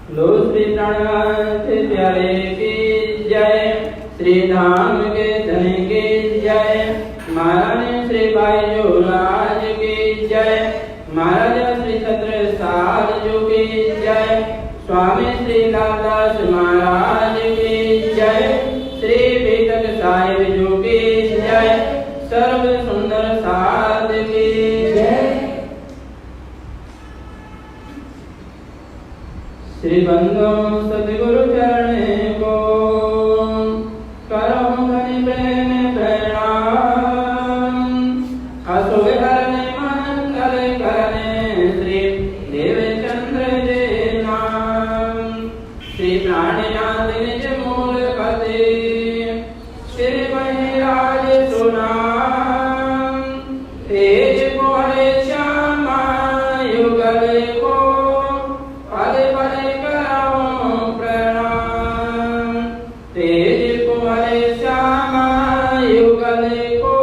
लो श्री प्राणनाथ प्यारे की जय, श्री धाम के धन की जय, महारानी श्री भाई जोराज की जय, महाराजा श्री छत्रसाल जी की जय, स्वामी श्री लालदास महाराज की जय, श्री बेटक साहिब जी की जय, सर्व सुंदर साध की जय। श्री बंधु सतगुरु चरण को करो धनि प्रेम प्रणाम, असुर हरने मंगल करने श्री देवचंद्र जी नाम, श्री प्राणनाथ निज मूल पति श्री बहिराज सुनाम, तेज कोहरे श्यामा युगल को पदे पदे करो प्रणाम, तेज कुमारे श्यामा युगल को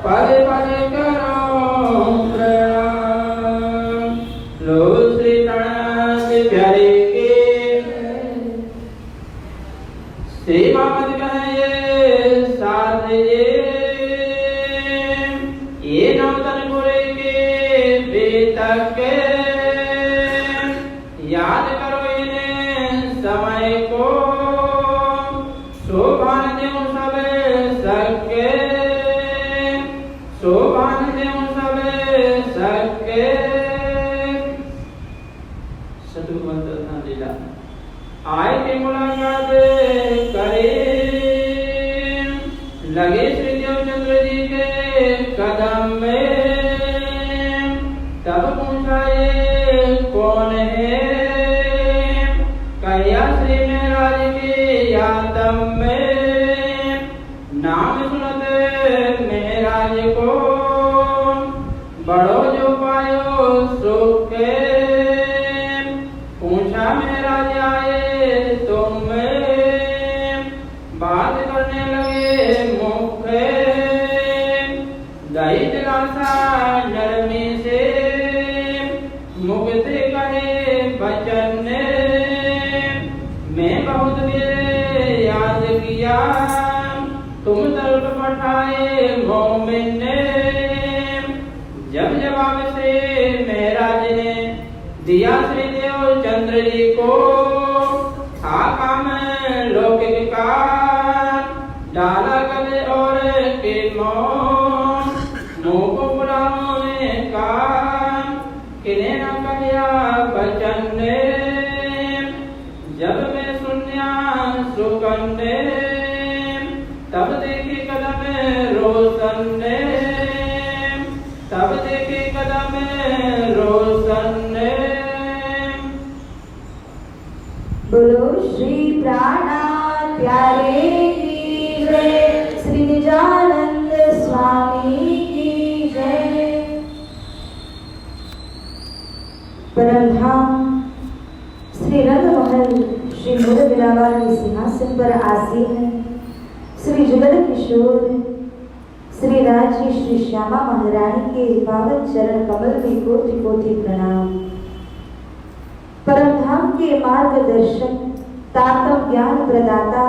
पदे पदे करो प्रणाम। लो श्री प्राणनाथ प्यारे के श्री बाबत कहे साथ ये नौतनपुरे के बेतक के याद करो इन्हें समय को, शोभान देव सब सके, शोभान देव सब सके। शत्रुघ्न लीला आए के मुलाकात करे, लगे श्री देवचंद्र जी के कदम में, तब पूछा ये कौन है, कहिया श्री महाराज की यादम में, नाम सुनते महाराज को, बड़ो जो पायो सुख, पूछा महाराज आए तुम, बात करने लगे मुख, दही दिलासा नरमी से, मुक्ति कहे बचन ने, मैं बहुत मेरे याद किया, तुम तरफ पठाए मोमिन ने, जब जवाब से महाराज ने दिया श्री देवचंद्र जी को, आका में लौकिक का डाला गले और के मौन, मुँह को बुलाने का किने न कहिया बचन ने, जब मैं सुन्या सुकन ने, तब देखी कदम रोशन ने, तब देखी कदम रोशन ने। बोलो श्री प्राणनाथ प्यारे की जय, श्री निजानंद स्वामी की जय। परमधाम श्री रंगमहल श्री मूल विरावाल सिंहासन पर आसीन श्री जुगल किशोर श्री राज्य श्री श्यामा महारानी के पावन चरण कमल में कोटि कोटि प्रणाम। परमधाम के मार्गदर्शक तातम ज्ञान प्रदाता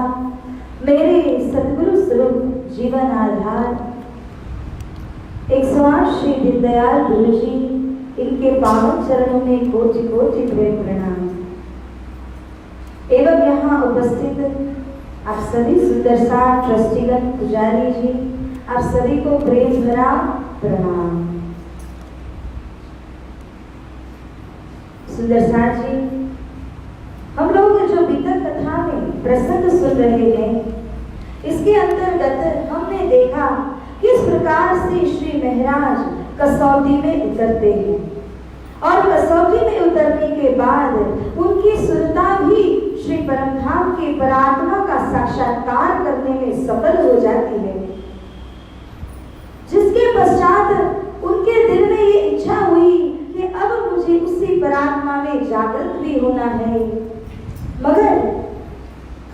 मेरे सतगुरु स्वरूप जीवन आधार 108 श्री दीनदयाल गुरु जी, इनके पावन चरणों में कोटि कोटि प्रेम प्रणाम। एवं यहाँ उपस्थित आप सभी सुंदर सा ट्रस्टीगण पुजारी जी, आप सभी को प्रेम भरा प्रणाम। सुंदर साथ जी, हम लोग जो बीतक कथा में प्रसंग सुन रहे हैं, इसके अंतर्गत हमने देखा किस प्रकार से श्री महाराज कसौटी में उतरते हैं और कसौटी में उतरने के बाद उनकी सुरता भी श्री परमधाम के परात्मा का साक्षात्कार करने में सफल हो जाती है, जिसके पश्चात उनके दिल में ये इच्छा हुई कि अब मुझे उसी परात्मा में जागृत भी होना है। मगर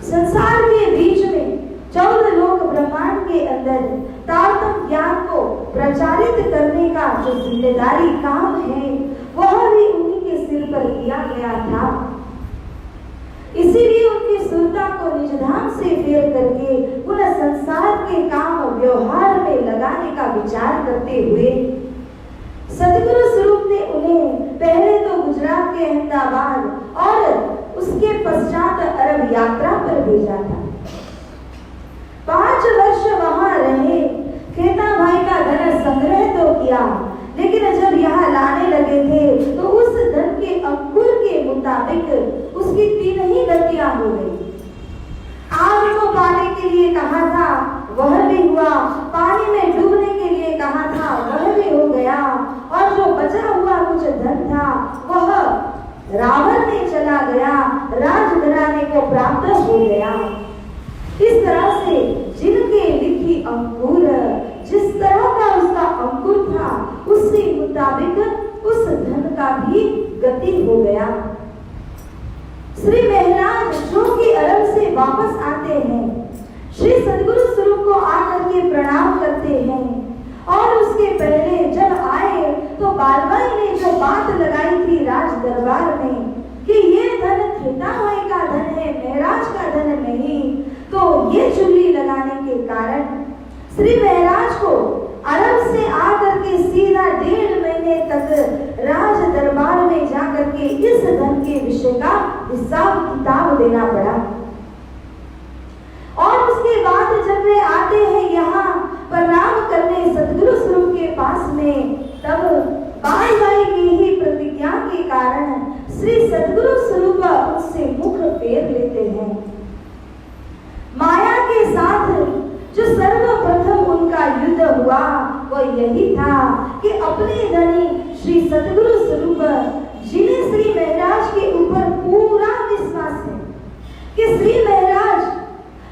संसार के बीच में 14 लोक ब्रह्मांड के अंदर तारतम ज्ञान को प्रचारित करने का जो जिम्मेदारी काम है, वह भी उन्हीं के सिर पर दिया गया था। व्यवहार में लगाने का विचार करते हुए सदगुरु स्वरूप ने उन्हें पहले तो गुजरात के अहमदाबाद और उसके पश्चात अरब यात्रा पर भेजा था। 5 वर्ष वहां रहे, खेता भाई का धन संग्रह तो किया, लेकिन जब यहाँ लाने लगे थे तो उस धन के अंकुर के मुताबिक उसकी 3 ही गतियां हो गई। आग को पाने के लिए कहा था, वह भी हुआ, पानी में डूबने के लिए कहा था, वह भी हो गया, और जो बचा हुआ कुछ धन था वह रावण ने चला गया, राजघराने को प्राप्त हो गया। इस तरह से जिनके लिखी अंकुर, जिस तरह का उसका अंकुर था, उसी मुताबिक उस धन का भी गति हो गया। श्री महाराज जो कि अरब से वापस आते हैं, श्री सदगुरु स्वरूप को आकर के प्रणाम करते हैं, और उसके पहले जब आए तो बालबाई ने जो बात लगाई थी राज दरबार में कि ये धन खेता भाई का धन है, महाराज का धन नहीं, तो ये चुगली लगाने के कारण श्री महाराज को अरब से आकर के सीधा 1.5 महीने तक राज दरबार में जाकर के इस धन के विषय का हिसाब किताब देना पड़ा। और उसके बाद जब वे आते हैं यहाँ प्रणाम करने सदगुरु स्वरूप के पास में, तब बालबाई की ही प्रतिज्ञा के कारण श्री सदगुरु स्वरूप उनसे मुख फेर लेते हैं। माया के साथ जो सर्वप्रथम उनका युद्ध हुआ वो यही था कि अपने धनी श्री सदगुरु स्वरूप, जिन्हें श्री महाराज के ऊपर पूरा विश्वास है कि श्री महाराज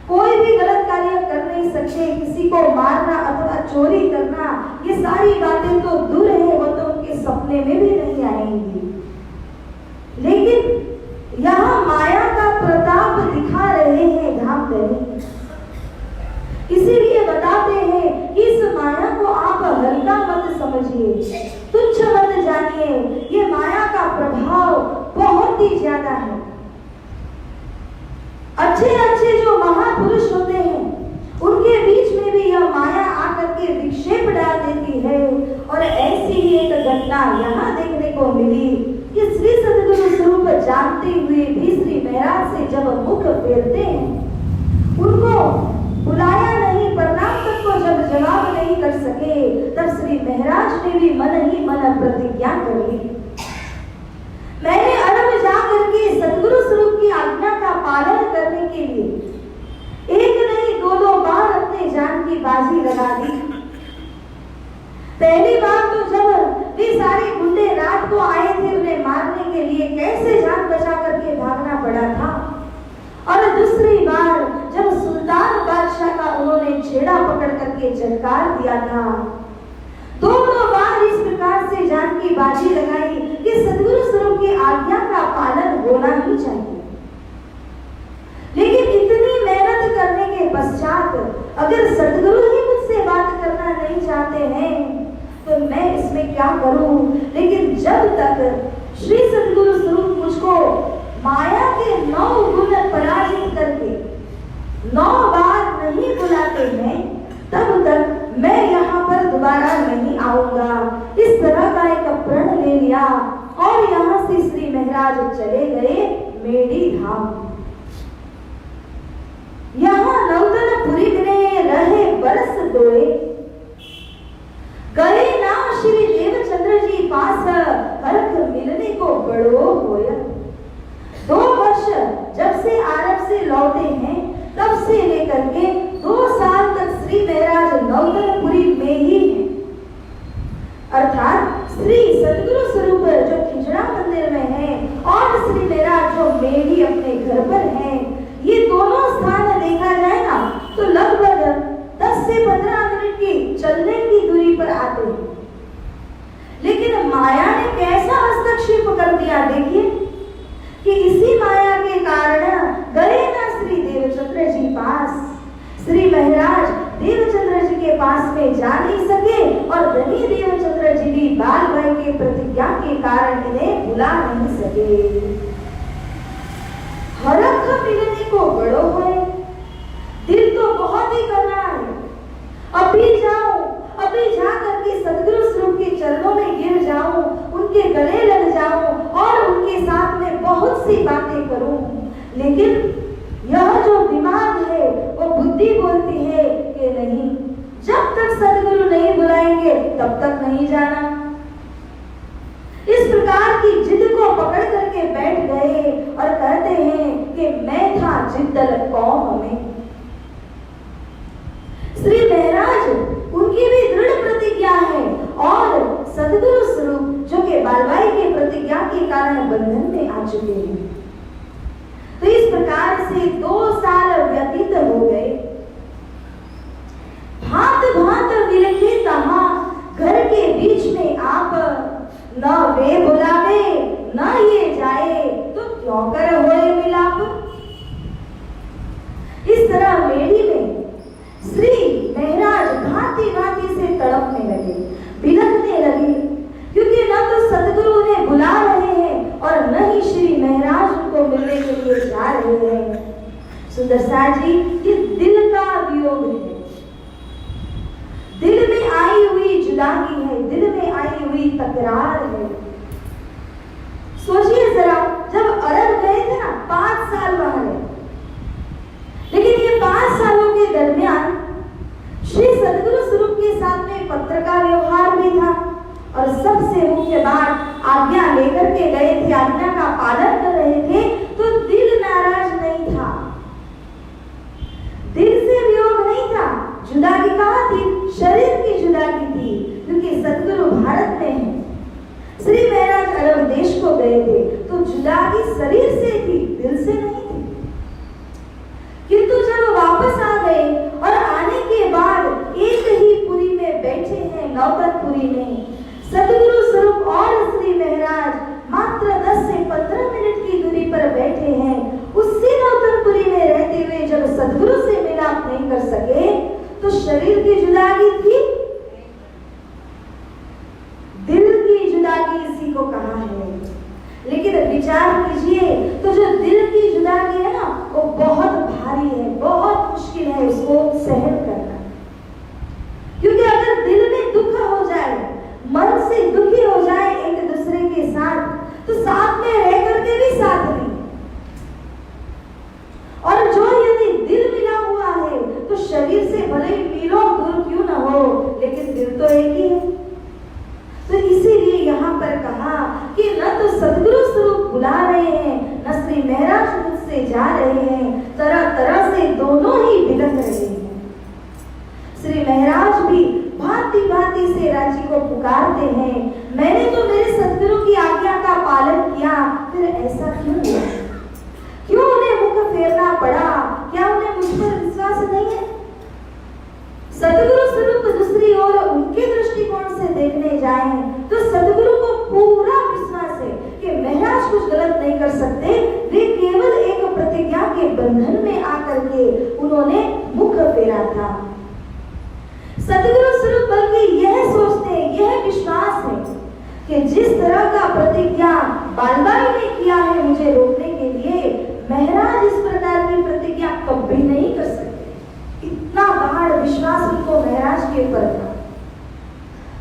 कोई भी गलत कार्य कर नहीं सकते, किसी को मारना अथवा चोरी करना, ये सारी बातें तो दूर है, वो तो उनके सपने में भी नहीं आएंगी। लेकिन यहाँ माया का प्रताप दिखा रहे हैं धामधनी, इसीलिए बताते हैं कि इस माया को आप हल्का मत समझिए, तुच्छ मत जानिए, ये माया का प्रभाव बहुत ही ज्यादा है। अच्छे अच्छे जो महापुरुष होते हैं उनके बीच में भी यह माया आकर के विक्षेप डाल देती है, और ऐसी ही एक घटना यहाँ देखने को मिली कि श्री सदगुरु स्वरूप जानते हुए भी श्री महाराज से जब मुख फेरते हैं, उनको बुलाया नहीं, प्रणाम तक को जब जवाब नहीं कर सके, तब श्री महाराज ने भी मन ही मन प्रतिज्ञा कर ली, मैंने अरब जाकर के सदगुरु स्वरूप की आज्ञा का पालन करने के लिए 1 नहीं 2 बार अपने जान की बाजी लगा दी। पहली बार तो जब वे सारे गुंडे रात को आए थे उन्हें मारने के लिए, कैसे जान बचा करके भागना पड़ा था, और दूसरी बार जब सुल्तान बादशाह का उन्होंने छेड़ा पकड़ करके झटकार दिया था, 2 बार इस प्रकार से जान की बाजी लगाई कि सदगुरु स्वरूप की आज्ञा का पालन होना ही चाहिए। लेकिन इतनी मेहनत करने के पश्चात अगर सदगुरु ही मुझसे बात करना नहीं चाहते हैं तो मैं इसमें क्या करूं। लेकिन जब तक श्री सदगुरु स्वरूप मुझको माया के 9 गुण पराजित करके 9 बार नहीं बुलाते हैं, तब तक मैं यहाँ पर दोबारा नहीं आऊंगा। इस तरह का एक प्रण ले लिया और यहाँ से श्री महाराज चले गए मेरी धाम। यहाँ नवदनपुरी में रहे बरस 2, गए ना श्री देवचंद्र जी पास, हरख मिलने को बड़ो होया। 2 वर्ष जब से अरब से लौटे हैं तब से लेकर के 2 साल तक श्री महाराज नवदनपुरी में ही हैं। अर्थात श्री सदगुरु स्वरूप जो खिचड़ा मंदिर में है और श्री महाराज जो मेरी अपने घर पर हैं, ये दोनों स्थान देखा जाए ना तो लगभग 10 से 15 मिनट की चलने की दूरी पर आते हैं। लेकिन माया ने कैसा हस्तक्षेप कर दिया, देखिए कि इसी माया के कारण गए ना श्री देवचंद्र जी पास, श्री महाराज देवचंद्र जी के पास में जा नहीं सके, और धनी देवचंद्र जी भी बालबाई के प्रतिज्ञा के कारण इन्हें बुला नहीं सके। हरख मिलने को बड़ो है, दिल तो बहुत ही कर रहा है, अब गले लग जाऊं और उनके साथ में बहुत सी बातें करूं, लेकिन यह जो दिमाग है वो बुद्धि बोलती है कि नहीं, जब तक सदगुरु नहीं बुलाएंगे तब तक नहीं जाना। इस प्रकार की जिद को पकड़ करके बैठ गए और कहते हैं कि मैं था जिद्दल कौम में। श्री महाराज उनकी भी दृढ़ प्रतिज्ञा है और सदगुरु स्वरूप जो कि बालवाई की प्रतिज्ञा के कारण बंधन में आ चुके हैं। तो इस प्रकार से 2 साल व्यतीत हो गए। भांत भांत विरखे तहा घर के बीच में आप, न वे बुलावे न ये जाए तो क्यों कर होए मिलाप। इस तरह मेली में श्री महाराज भांति भांति से तड़पने लगे, बिलखने लगे, क्योंकि न तो सदगुरु उन्हें बुला रहे हैं और न ही श्री महाराज उनको मिलने के लिए जा रहे हैं। सुंदर साथ जी, ये दिल का वियोग है, दिल में आई हुई जुदाई है, दिल में आई हुई तकरार है। सोचिए जरा, जब अरब गए थे ना 5 साल वहां रहे, लेकिन ये 5 सालों के दरमियान श्री सदगुरु स्वरूप के साथ में पत्र का व्यवहार भी था और सबसे मुख्य बात, आज्ञा लेकर के गए थे, आज्ञा का पालन कर रहे थे, तो दिल नाराज नहीं था, दिल से वियोग नहीं था। जुदाई कहाँ थी? शरीर की जुदाई थी, क्योंकि सदगुरु भारत में है, श्री महाराज अरब देश को गए थे, तो जुदाई शरीर से थी, दिल से नहीं थी। किंतु जब वापस आ गए और आने के बाद एक ही पुरी में बैठे हैं, नौबतपुरी में, सदगुरु स्वरूप और श्री महाराज मात्र 10 से 15 मिनट की दूरी पर बैठे हैं। उसी नौबतपुरी में रहते हुए जब सदगुरु से मिलाप नहीं कर सके तो शरीर की जुदाई थी, दिल की जुदाई इसी को कहा है। लेकिन विचार कीजिए तो जो दिल की जुदाई है ना, वो बहुत भारी है, बहुत मुश्किल है उसको सहन करना, क्योंकि अगर दिल में दुख हो जाए, मन से दुखी हो जाए एक दूसरे के साथ, तो साथ में रह करके भी साथ नहीं। और जो यदि दिल मिला हुआ है तो शरीर से भले मीलों दूर क्यों न हो, लेकिन दिल तो एक ही है। तो इसीलिए यहाँ पर कहा कि न तो सदगुरु स्वरूप बुला रहे हैं, न श्री महाराज मुझसे जा रहे हैं, तरह तरह से दोनों ही बिलख रहे हैं। श्री महाराज भी भांति भांति से राजी को पुकारते हैं, मैंने तो मेरे सदगुरु की आज्ञा का पालन किया, फिर ऐसा क्यों हुआ? क्यों उन्हें मुख फेरना पड़ा? क्या उन्हें मुझ पर विश्वास नहीं है? सदगुरु स्वरूप दूसरी ओर उनके दृष्टिकोण से देखने जाएं तो सदगुरु को पूरा विश्वास है कि महाराज कुछ गलत नहीं कर सकते। वे केवल एक प्रतिज्ञा के बंधन में आकर के उन्होंने मुख फेरा था। सदगुरु स्वरूप बल्कि यह सोचते, यह विश्वास है कि जिस तरह का प्रतिज्ञा बालबाई ने किया है मुझे रोकने के लिए, महाराज इस प्रकार की प्रतिज्ञा कभी नहीं कर सकते। इतना गाढ़ विश्वास उनको महाराज के ऊपर था।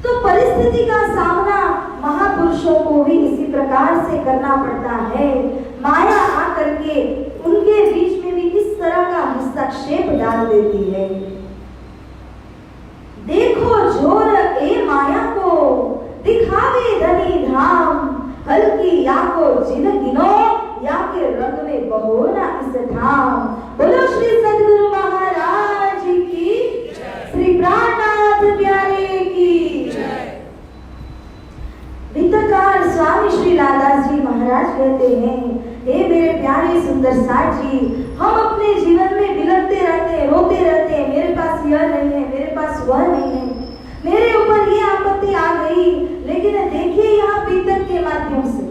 तो परिस्थिति का सामना महापुरुषों को भी इसी प्रकार से करना पड़ता है। माया आकर के उनके बीच में भी किस तरह का हस्तक्षेप डाल देती है। देखो जोर ए माया को, दिखावे धनी धाम, हल्की या को जिन गिनो, या के रंग में बहो ना इस ठाम। बोलो श्री सदगुरु महाराज की, श्री प्राणनाथ प्यारे की। वित्तकार स्वामी श्री लादास जी महाराज कहते हैं, हे मेरे प्यारे सुंदर साथ जी, हम अपने जीवन में बिलखते रहते हैं, रोते रहते हैं, मेरे पास यह नहीं है, मेरे पास वह नहीं है, मेरे ऊपर ये आपत्ति आ गई। लेकिन देखिए यहाँ बीतक के माध्यम से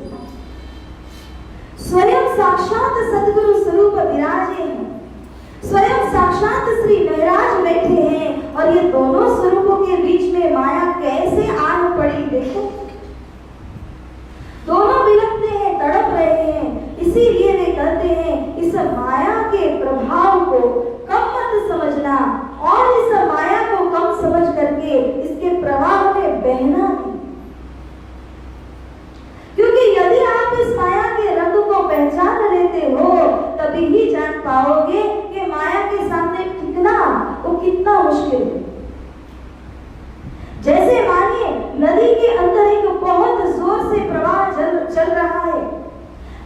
स्वयं साक्षात सदगुरु स्वरूप विराजे हैं, स्वयं साक्षात श्री महाराज बैठे हैं, और ये दोनों स्वरूपों के बीच में माया कैसे आन पड़ी। देखो दोनों बिलखते हैं, तड़प रहे हैं। इसीलिए वे कहते हैं इस माया के प्रभाव को कम मत समझना, और इस माया को कम समझ करके इसके प्रवाह में बहना।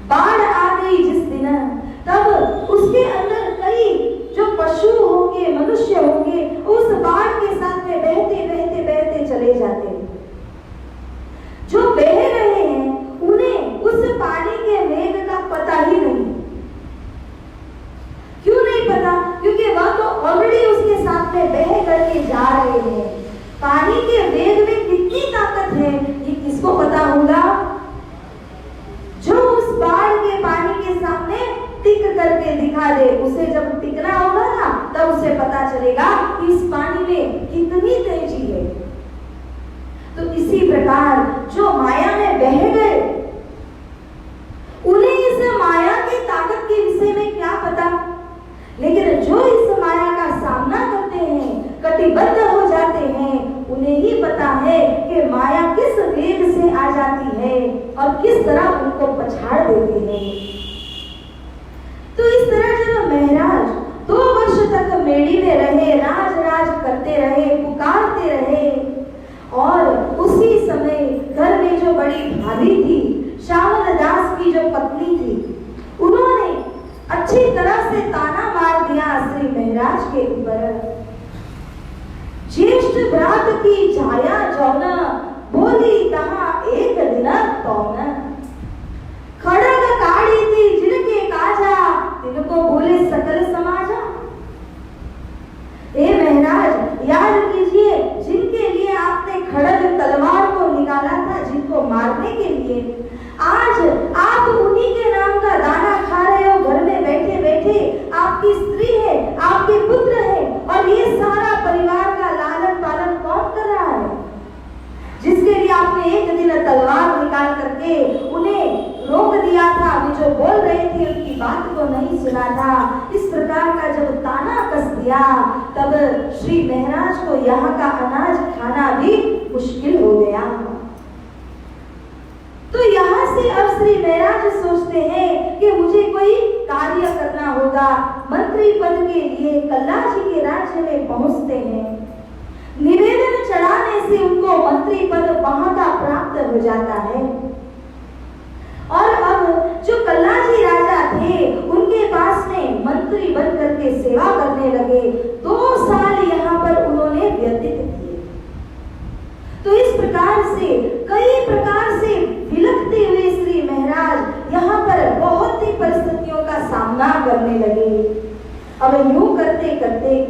बाढ़ आ गई जिस दिन, तब उसके अंदर कई जो पशु होंगे, मनुष्य होंगे, उस बाढ़ के साथ में बहते बहते बहते चले जाते हैं। जो बह रहे हैं उन्हें उस पानी के वेग का पता ही नहीं। क्यों नहीं पता? क्योंकि वह तो ऑलरेडी उसके साथ में बह करके जा रहे हैं। पानी के वेग में कितनी ताकत है ये किसको पता होगा? जो उस बाढ़ के पानी के सामने टिक करके दिखा दे, उसे जब टिकना होगा ना, तब उसे पता चलेगा कि इस पानी में कितनी तेजी है। तो इसी प्रकार जो माया में बह गए, उन्हें इस माया की ताकत के विषय में क्या पता, लेकिन जो इस माया का सामना करते हैं, कटिबद्ध हो जाते हैं, उन्हें ही पता है कि माया किस वेग से आ जाती है और किस तरह उनको पछाड़ देती है। तो इस तरह जब महाराज 2 वर्ष तक मेड़ी में रहे, राज राज करते रहे, पुकारते रहे, और उसी समय घर में जो बड़ी भाभी थी, श्यामल दास की जो पत्नी थी, उन्होंने अच्छी तरह से ताना मार दिया श्री महाराज के ऊपर। ज्येष्ठ भ्रात की छाया जौन, बोली कहा एक दिन तौन। खड़ग काढ़ी थी जिनके काजा, तिनको बोले सकल समाजा। हे महाराज, याद कीजिए, जिनके लिए आपने खड़ग तलवार को निकाला था, जिनको मारने के लिए, आज आप उन्हीं के नाम का दाना खा रहे हो। घर में बैठे बैठे आपकी स्त्री है, आपके पुत्र है, और ये सारा परिवार का लालन पालन कौन कर रहा है? जिसके लिए आपने एक दिन तलवार निकाल करके उन्हें रोक दिया था, वे जो बोल रहे थे उनकी बात को नहीं सुना था। इस प्रकार का जब ताना कस दिया, तब श्री महाराज को यहाँ का अनाज खाना भी मुश्किल हो गया। तो यहाँ से अब श्री महाराज सोचते हैं कि मुझे कोई कार्य करना होगा। मंत्री पद के लिए कल्ला जी के राज्य में पहुंचते हैं। निवेदन चढ़ाने से उनको मंत्री पद वहां का प्राप्त हो जाता है। और अब जो कल्ला जी राजा थे, उनके पास में मंत्री बन करके सेवा करने लगे। 2 साल यहाँ पर उन्होंने व्यतीत किए। तो इस प्रकार से कई प्रकार से विलखते हुए श्री महाराज यहाँ पर बहुत ही परिस्थितियों का सामना करने लगे। अब यूं करते करते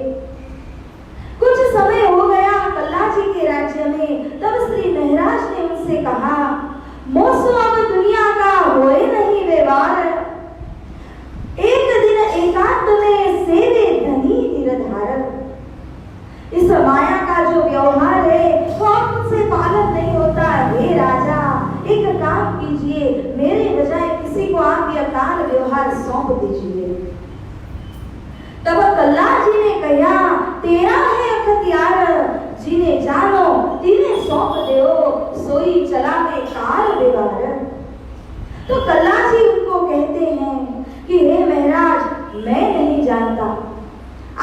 कुछ समय हो गया कल्ला जी के राज्य में। तब श्री महाराज ने उनसे कहा, मोसो अब दुनिया का होए नहीं व्यवहार, एक दिन एकांत में सेवे धनी निरधार। इस माया का जो व्यवहार है वो आपसे पालन नहीं होता। हे राजा, एक काम कीजिए, मेरे बजाय किसी को आप यह काल व्यवहार सौंप दीजिए। तब कल्ला जी ने कहा, तेरा है अख्तियार, जिन्हें जानो तिन्हें सौंप देओ, सोई चला में काल व्यवहार। तो कल्ला जी उनको कहते हैं कि हे महाराज, मैं नहीं जानता,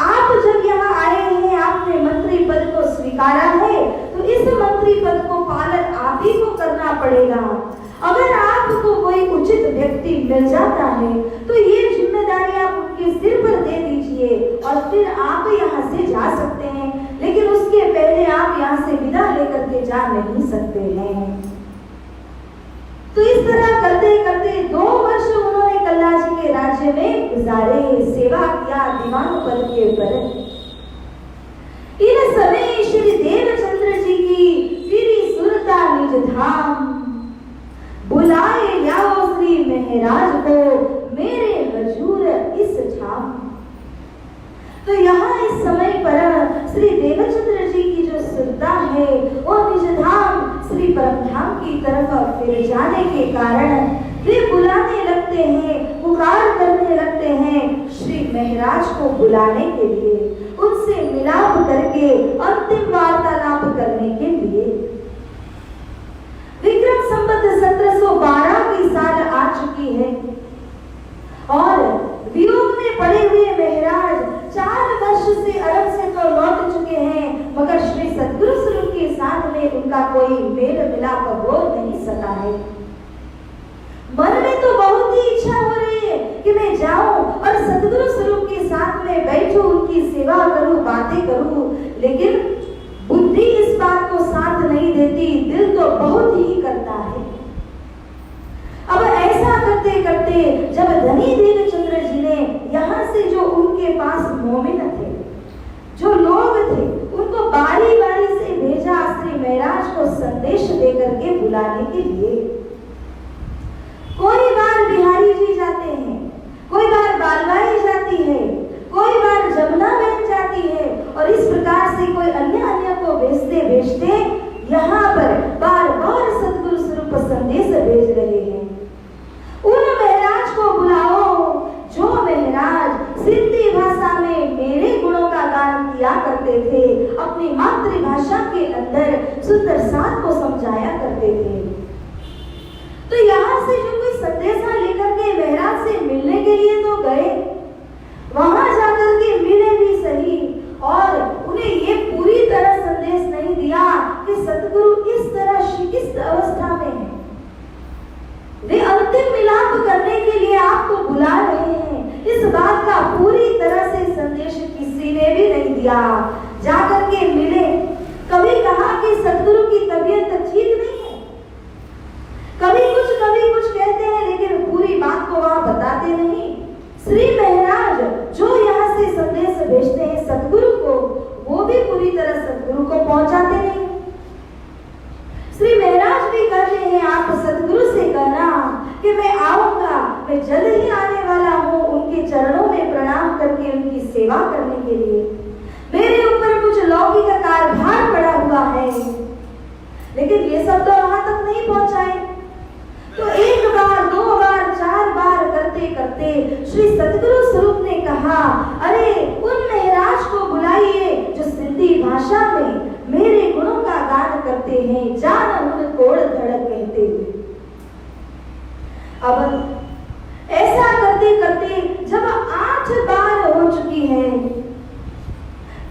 आप जब यहाँ आए हैं, आपने मंत्री पद को स्वीकारा है, तो इस मंत्री पद को पालन आप ही को करना पड़ेगा। अगर आपको कोई उचित व्यक्ति मिल जाता है तो ये जिम्मेदारी आप उनके सिर पर दे दीजिए और फिर आप यहाँ से जा सकते हैं, लेकिन उसके पहले आप यहाँ से विदा लेकर के जा नहीं सकते हैं। तो इस तरह करते करते 2 वर्ष उन्होंने कल्ला जी के राज्य में गुजारे, सेवा किया दीवान पद के ऊपर। इन समय श्री देवचंद्र जी की फिरी सुरता निज धाम, बुलाए लाओ श्री महाराज को मेरे हजूर इस छाम। तो यहाँ इस समय पर श्री देवचंद्र जी की जो सुरता है वो निज धाम श्री परमधाम की तरफ फिर जाने के कारण वे बुलाने लगते हैं, पुकार करने लगते हैं श्री महाराज को बुलाने के लिए, उनसे मिलाप करके अंतिम वार्तालाप करने के लिए। विक्रम संवत 1712 की साल आ चुकी है और वियोग में पड़े हुए महाराज 4 वर्ष से अरब से तो लौट चुके हैं, मगर श्री सद्गुरु स्वरूप के साथ में उनका कोई मेल मिलाप हो नहीं सका है। मन में तो बहुत ही इच्छा हो रही है कि मैं जाऊं और सतगुरु स्वरूप के साथ में बैठूं, उनकी सेवा करूं, बातें करूं, लेकिन बुद्धि इस बात को साथ नहीं देती, दिल तो बहुत ही करता है। अब ऐसा करते करते जब धनी देवचंद्र जी ने यहाँ से जो उनके पास मोमिन थे, जो लोग थे, उनको बारी बारी से भेजा श्री महाराज को संदेश देकर के बुलाने के लिए। कोई बार बिहारी जी जाते हैं, कोई बार बालबाई जाती है, कोई बार जमुना बहन जाती है, और इस प्रकार से कोई अन्य को भेजते भेजते यहाँ पर बार बार सतगुरु स्वरूप संदेश भेज रहे हैं। उन महाराज को बुलाओ जो महाराज सिंधी भाषा में मेरे गुणों का गान किया करते थे, अपनी मातृभाषा के अंदर सुंदर साथ को समझाया करते थे। तो यहाँ से जो कोई संदेशा लेकर के महाराज से मिलने के लिए तो गए, वहां जाकर के मिले भी सही, और उन्हें ये पूरी तरह संदेश नहीं दिया कि सतगुरु इस तरह शिकिस्त अवस्था में है, वे अंतिम मिलाप करने के लिए आपको बुला रहे हैं, इस बात का पूरी तरह से संदेश किसी ने भी नहीं दिया। जाकर के मिले, कभी कहा कि सतगुरु की तबीयत ठीक नहीं है, कभी कुछ कहते हैं, लेकिन पूरी बात को वहां बताते नहीं। श्री महाराज जो यहाँ से संदेश भेजते हैं सतगुरु को, वो भी पूरी तरह सतगुरु को पहुंचाते नहीं। श्री महाराज भी कहते हैं आप सतगुरु से कहना कि मैं आऊंगा, मैं जल्द ही आने वाला हूँ उनके चरणों में प्रणाम करके उनकी सेवा करने के लिए। मेरे ऊपर कुछ लौकिक कार्यभार पड़ा हुआ है, लेकिन ये सब तो वहां तक नहीं पहुंचाए। तो एक बार, दो बार, चार बार करते करते श्री सतगुरु स्वरूप ने कहा, अरे उन महाराज को बुलाइए जो सिंधी भाषा में मेरे गुणों का गान करते हैं, जान उन कोड़ धड़क कहते हुए। अब ऐसा करते करते जब 8 बार हो चुकी है,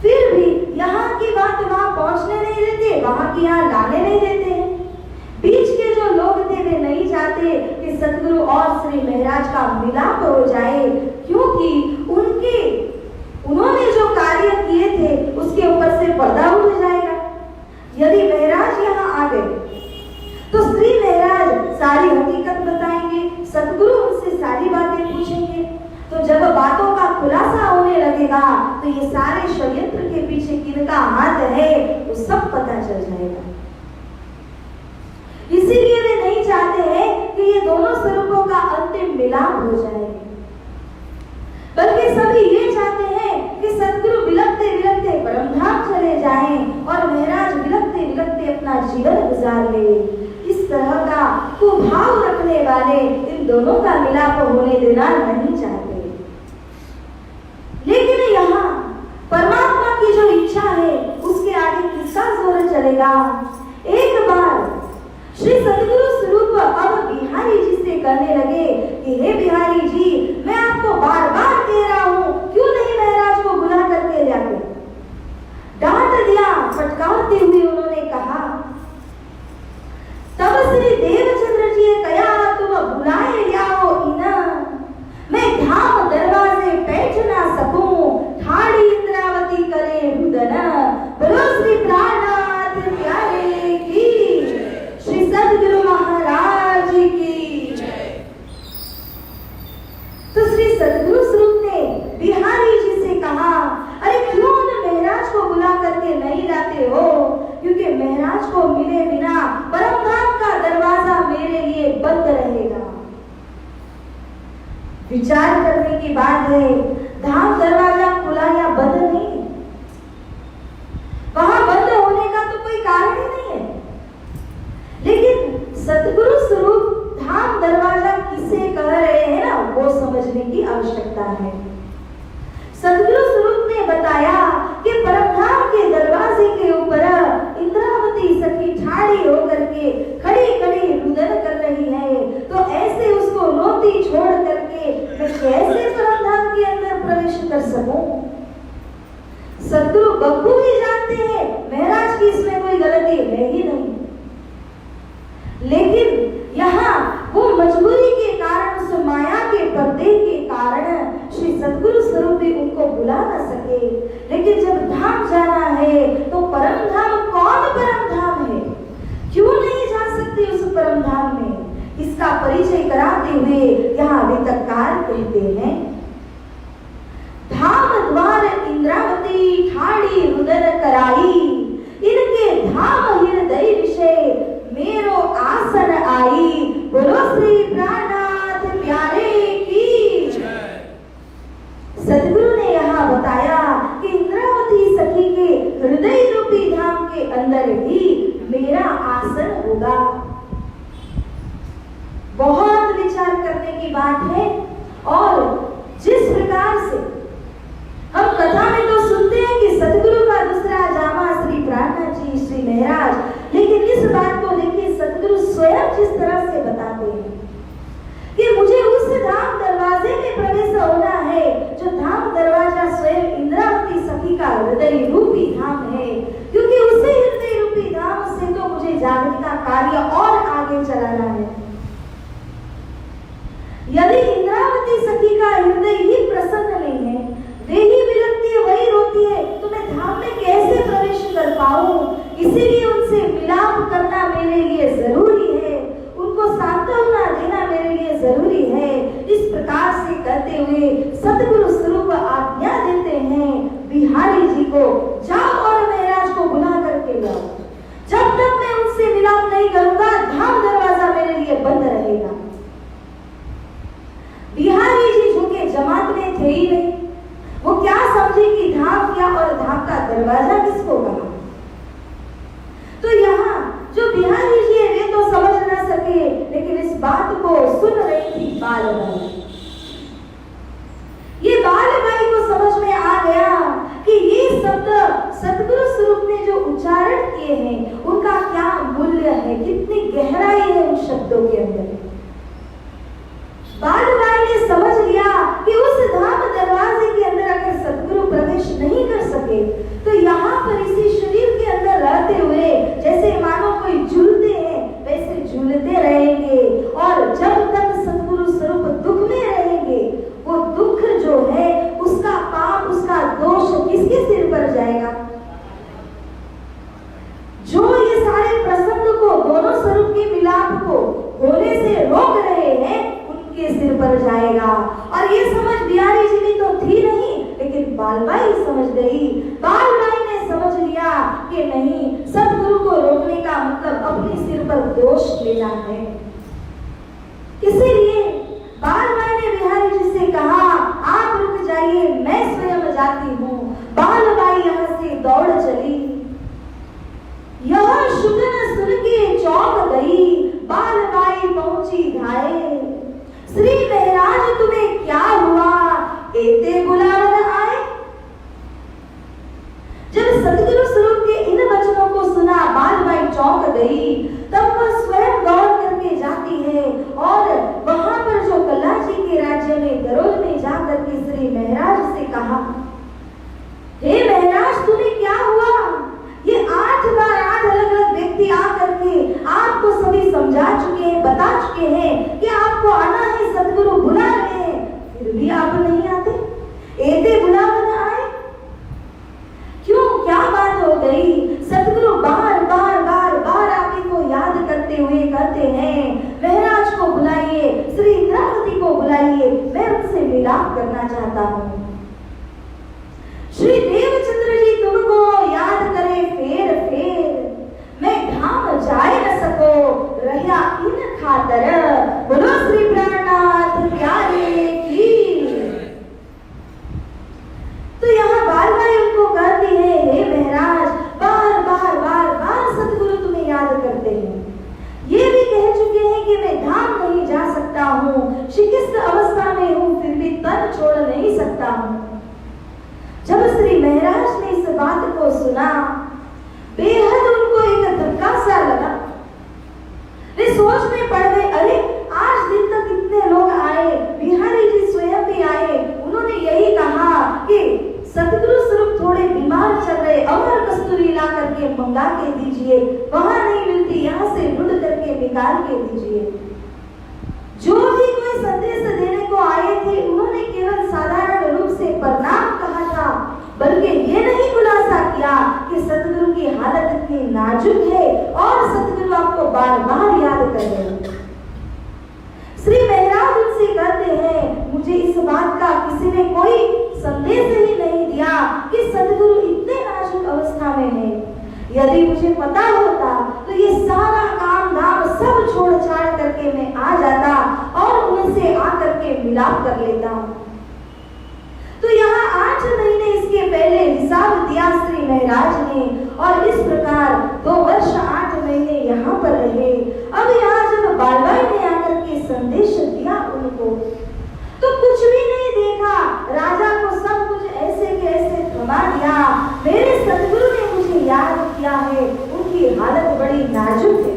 फिर भी यहाँ की बात वहां पहुंचने नहीं देते, वहां की यहाँ लाने नहीं देते। बीच के जो लोग थे वे नहीं चाहते कि सतगुरु और श्री महाराज का मिलाप हो जाए, क्योंकि उन्होंने जो कार्य किए थे उसके ऊपर से पर्दा उठ जाएगा। यदि महाराज यहाँ आ गए तो श्री महाराज सारी हकीकत बताएंगे, सतगुरु उनसे सारी बातें पूछेंगे, तो जब बातों का खुलासा होने लगेगा तो ये सारे षड्यंत्र के पीछे किनका हाथ है वो सब पता चल जाएगा। इसीलिए वे नहीं चाहते हैं कि ये दोनों स्वरूपों का अंतिम मिलाप हो जाए, बल्कि सभी ये चाहते हैं कि सतगुरु विलखते विलखते परमधाम चले जाएं और महाराज विलखते विलखते अपना जीवन गुजार ले। इस तरह का कुभाव रखने वाले इन दोनों का मिलाप होने देना नहीं चाहते। लेकिन यहाँ परमात्मा की जो इच्छा है उसके आगे किसका जोर चलेगा। एक बार श्री सतगुरु स्वरूप अब बिहारी जी से कहने लगे कि हे बिहारी जी, मैं आपको बार बार कह रहा हूँ, क्यों नहीं महाराज को बुला करके ले आते। डांट दिया, फटकारते हुए उन्होंने कहा। तब श्री देवचंद्र जी ने कहा, तुम बुलाए लियाओ इना, मैं धाम दरवाजे बैठ ना सकूं, ठाड़ी इंद्रावती करे रुदन, बोलो श्री प्राणनाथ प्यारे की, श्री सतगुरु महाराज की। तो श्री सतगुरु स्वरूप ने बिहारी जी से कहा, अरे क्यों न महाराज को बुला करके नहीं लाते हो, क्योंकि महाराज को मिले बिना परमधाम का दरवाजा मेरे लिए बंद रहेगा। विचार करने की बात है, धाम दरवाजा खुला या बंद नहीं, वहां बंद होने का तो कोई कारण ही नहीं है। लेकिन सतगुरु स्वरूप धाम दरवाजा किसे कह रहे हैं ना, वो समझने की आवश्यकता है। सतगुरु स्वरूप ने बताया कि परमधाम के दरवाजे के ऊपर इंद्रावती सखी ठाड़ी होकर के खड़ी खड़ी रुदन कर रही है, तो ऐसे उसको रोती छोड़ करके मैं कैसे परमधाम के अंदर प्रवेश कर सकूं। सतगुरु बखूबी जानते हैं महाराज की इसमें कोई गलती है ही नहीं, लेकिन यहाँ वो मजबूरी के कारण उस माया न सके। लेकिन जब धाम जाना है तो परम धाम, कौन परम धाम है, क्यों नहीं जा सकते उस परम धाम में, इसका परिचय कराते हुए यहाँ वेदकार कहते हैं, धाम द्वार इंद्रावती ठाड़ी रुदन कराई, इनके धाम हृदय विषय मेरो आसन आई। बोलो श्री प्राणनाथ प्यारे की। सदगुरु ने यहाँ बताया कि इंद्रावती सखी के हृदय रूपी धाम के अंदर ही मेरा आसन होगा। बहुत विचार करने की बात है। और जिस प्रकार से हम कथा में तो सुनते हैं कि सदगुरु का दूसरा जामा श्री प्राणनाथ जी, श्री महाराज, लेकिन इस बात को देखिए सदगुरु स्वयं जिस तरह से बताते हैं कि मुझे उस धाम दरवाजे में प्रवेश होना है जो धाम दरवाजा स्वयं इंद्रावती सखी का हृदय रूपी धाम है, क्योंकि उसी हृदय रूपी धाम से तो मुझे जाने का कार्य और आगे चलाना है। यदि इंद्रावती सखी का हृदय ही प्रसन्न नहीं है, वे ही विलपती है, वही रोती है, तो मैं धाम में कैसे प्रवेश कर पाऊं? इसीलिए उनसे मिलाप करना मेरे लिए जरूरी है, उनको सांत्वना देना मेरे लिए जरूरी है। इस प्रकार से करते हुए सदगुरु स्वरूप आज्ञा देते हैं बिहारी जी को, जाओ और महाराज को बुला करके लाओ। जब तक मैं उनसे मिलाप नहीं करूंगा धाम दरवाजा मेरे लिए बंद रहेगा। बिहारी जी जो कि जमात में थे ही नहीं, वो क्या समझे कि धाम क्या और धाम का दरवाजा किसको कहा। तो यहाँ जो बिहारी जी है वे तो समझ ना सके, लेकिन इस बात को सुन रही थी बालबाई। ये बालबाई को समझ में आ गया कि ये शब्द सदगुरु स्वरूप ने जो उच्चारण किए हैं उनका क्या मूल्य है, कितनी गहराई है उन शब्दों के अंदर। बालबाई ने समझ लिया कि उस धाम दरवाजे के अंदर अगर सदगुरु प्रवेश नहीं कर सके तो यहाँ पर इसी शरीर के अंदर रहते हुए जैसे मानो कोई झूलते हैं वैसे झूलते रहेंगे, और जब तक सदगुरु स्वरूप दुख में रहेंगे वो दुख जो है उसका पाप, उसका दोष किसके सिर पर जाएगा? जो ये सारे प्रसंग को, दोनों स्वरूप के मिलाप को होने से रोक रहे हैं के सिर पर जाएगा। और ये समझ बिहारी जी में तो थी नहीं, लेकिन बालबाई समझ गई। बालबाई ने समझ लिया कि नहीं, सदगुरु को रोकने का मतलब अपने सिर पर दोष लेना है। इसीलिए बालबाई ने बिहारी जी से कहा, आप रुक जाइए, मैं स्वयं जाती हूँ। बालबाई यहाँ से दौड़ चली। यह शुगन सुन के चौंक गई, बालबाई पहुंची धाये। श्री महाराज तुम्हें क्या हुआ, एते बुलावन आए? जब सदगुरु स्वरूप के इन वचनों को सुना बालबाई चौंक गई। तब वह स्वयं दौड़ करके जाती है और वहां पर जो कला जी के राज्य में दरोज में जाकर के श्री महाराज से कहा, हे महाराज तुम्हें क्या हुआ? ये 8 बार 8 अलग-अलग व्यक्ति आकर के आपको सभी समझा चुके हैं, बता चुके हैं कि आपको आना है, सदगुरु बुला रहे हैं, फिर भी आप नहीं आते। एते बुलावन आए, क्यों, क्या बात हो गई? सदगुरु बार बार बार बार आप को याद करते हुए कहते हैं, महाराज को बुलाइए, श्री इंद्रावती को बुलाइए, मैं उनसे मिलाप करना चाहता हूँ। श्री देवचंद्र जी तुमको याद करे फेर फेर, मैं धाम जाए न सको रहा इन खातर। बोलो श्री प्राणनाथ प्यारे की। तो यहाँ बालबाई उनको कहती है, हे महाराज बार बार बार बार सदगुरु तुम्हें याद करते हैं, ये भी कह चुके हैं कि मैं धाम नहीं जा सकता हूँ, शिकिस्त अवस्था में हूँ, फिर भी तन छोड़ नहीं सकता हूँ। जब श्री महाराज ने इस बात को सुना, बेहद उनको एक धक्का सा लगा। वे सोच में पड़ गए, अरे आज दिन तक इतने लोग आए, बिहारी जी स्वयं भी आए, उन्होंने यही कहा कि सदगुरु स्वरूप थोड़े बीमार चल रहे, अमर कस्तूरी ला करके मंगा के दीजिए, वहां नहीं मिलती यहाँ से ढूंढ करके निकाल के दीजिए। जो भी कोई संदेश देने को आए थे उन्होंने केवल साधारण रूप से प्रणाम कहा था, हालत इतनी नाजुक है और सतगुरु आपको बार बार याद कर रहे हैं। श्री महाराज उनसे कहते हैं, मुझे इस बात का किसी ने कोई संदेश ही नहीं दिया कि सतगुरु इतने नाजुक अवस्था में है। यदि मुझे पता होता तो ये सारा काम धाम सब छोड़ छाड़ करके मैं आ जाता और उनसे आकर के मिलाप कर लेता। तो यहाँ 8 महीने इसके पहले हिसाब दिया श्री महाराज ने और इस प्रकार 2 वर्ष 8 महीने यहाँ पर रहे। अब यहाँ जब बालबाई ने आकर के संदेश दिया उनको, तो कुछ भी नहीं देखा, राजा को सब कुछ ऐसे के ऐसे थमा दिया। मेरे सतगुरु ने मुझे याद किया है, उनकी हालत बड़ी नाजुक है।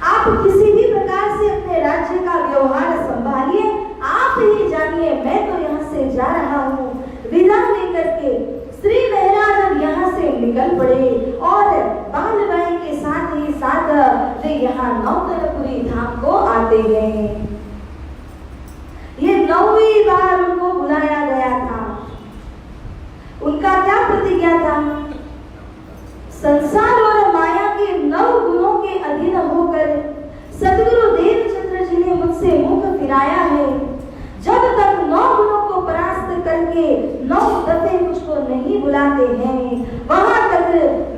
आप किसी भी प्रकार से अपने राज्य का व्यवहार संभालिए, आप ही जानिए, मैं तो यहाँ से जा रहा हूँ। विदा लेकर के श्री महाराज अब यहाँ से निकल पड़े और बालबाई के साथ ही साथ वे यहाँ नौतनपुरी धाम को आते हैं। ये 9वीं बार उनको बुलाया गया था। उनका क्या प्रतिज्ञा था? संसार और माया के 9 गुणों के अधीन होकर सद्गुरु देवचंद्र जी ने मुझसे मुख फिराया है। जब तक 9 गुणों को परास्त करके 9 दफे मुझको नहीं बुलाते हैं, वहां तक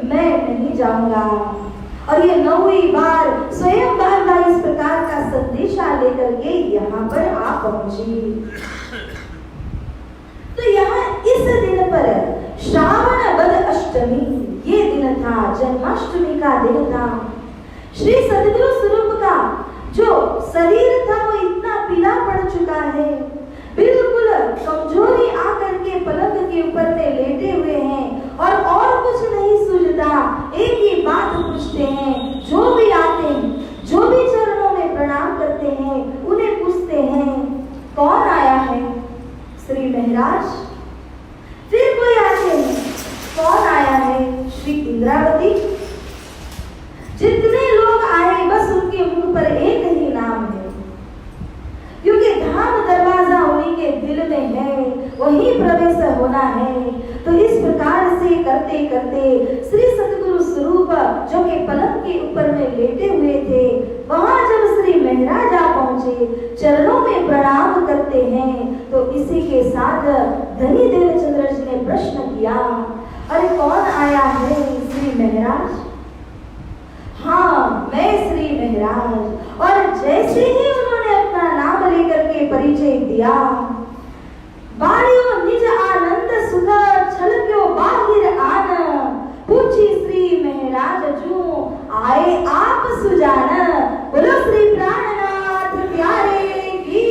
मैं नहीं जाऊंगा। और ये 9वीं बार स्वयं बालबाई इस प्रकार का संदेशा लेकर के यहाँ पर आ पहुंची। तो यहाँ इस दिन पर श्रावण बद अष्टमी ये दिन था, जन्माष्टमी का दिन था। श्री सद्गुरु स्वरूप का जो शरीर था वो इतना पीला पड़ चुका है, बिल्कुल कमजोरी आकर के पलंग के ऊपर में लेटे हुए हैं और कुछ नहीं सूझता। एक ही बात पूछते हैं, जो भी आते हैं, जो भी चरणों में प्रणाम करते हैं, उन्हें पूछते हैं कौन आया है? श्री महाराज। फिर कोई आते हैं, कौन आया है? श्री इंद्रावती। जितने लोग आए बस उनके मुंह पर एक ही नाम है, क्योंकि धाम दरवाजा उन्हीं के दिल में है, वही प्रवेश होना है। तो इस प्रकार से करते करते श्री सद्गुरु स्वरूप जो कि पलंग के ऊपर में लेटे हुए थे, वहां जब श्री महाराज आ पहुंचे, चरणों में प्रणाम करते हैं, तो इसी के साथ धनी देवचंद्र जी ने प्रश्न किया, अरे कौन आया है श्री महाराज? हाँ, मैं श्री महाराज। और जैसे ही उन्होंने अपना नाम लेकर के परिचय दिया, बारियो निज आनंद सुख छलक्यो बाहिर आन, पूछी श्री महाराज जू आए आप सुजान। बोलो श्री प्राणनाथ प्यारे की,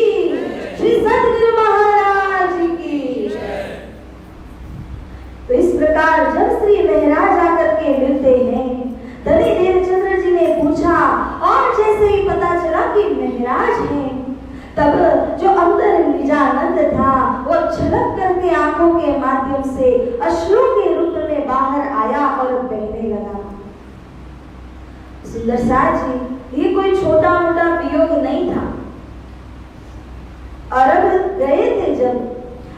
श्री सद्गुरु महाराज की। तो इस प्रकार जब श्री महाराज आकर के मिलते हैं, धनी देवचंद्र जी ने पूछा और जैसे ही पता चला कि महाराज हैं, तब जो अंदर निजानंद था वो छलक करके आंखों के माध्यम से अश्रु के रूप में बाहर आया और बहने लगा। सुंदर साज जी, ये कोई छोटा मोटा वियोग नहीं था। अरब गए थे, जब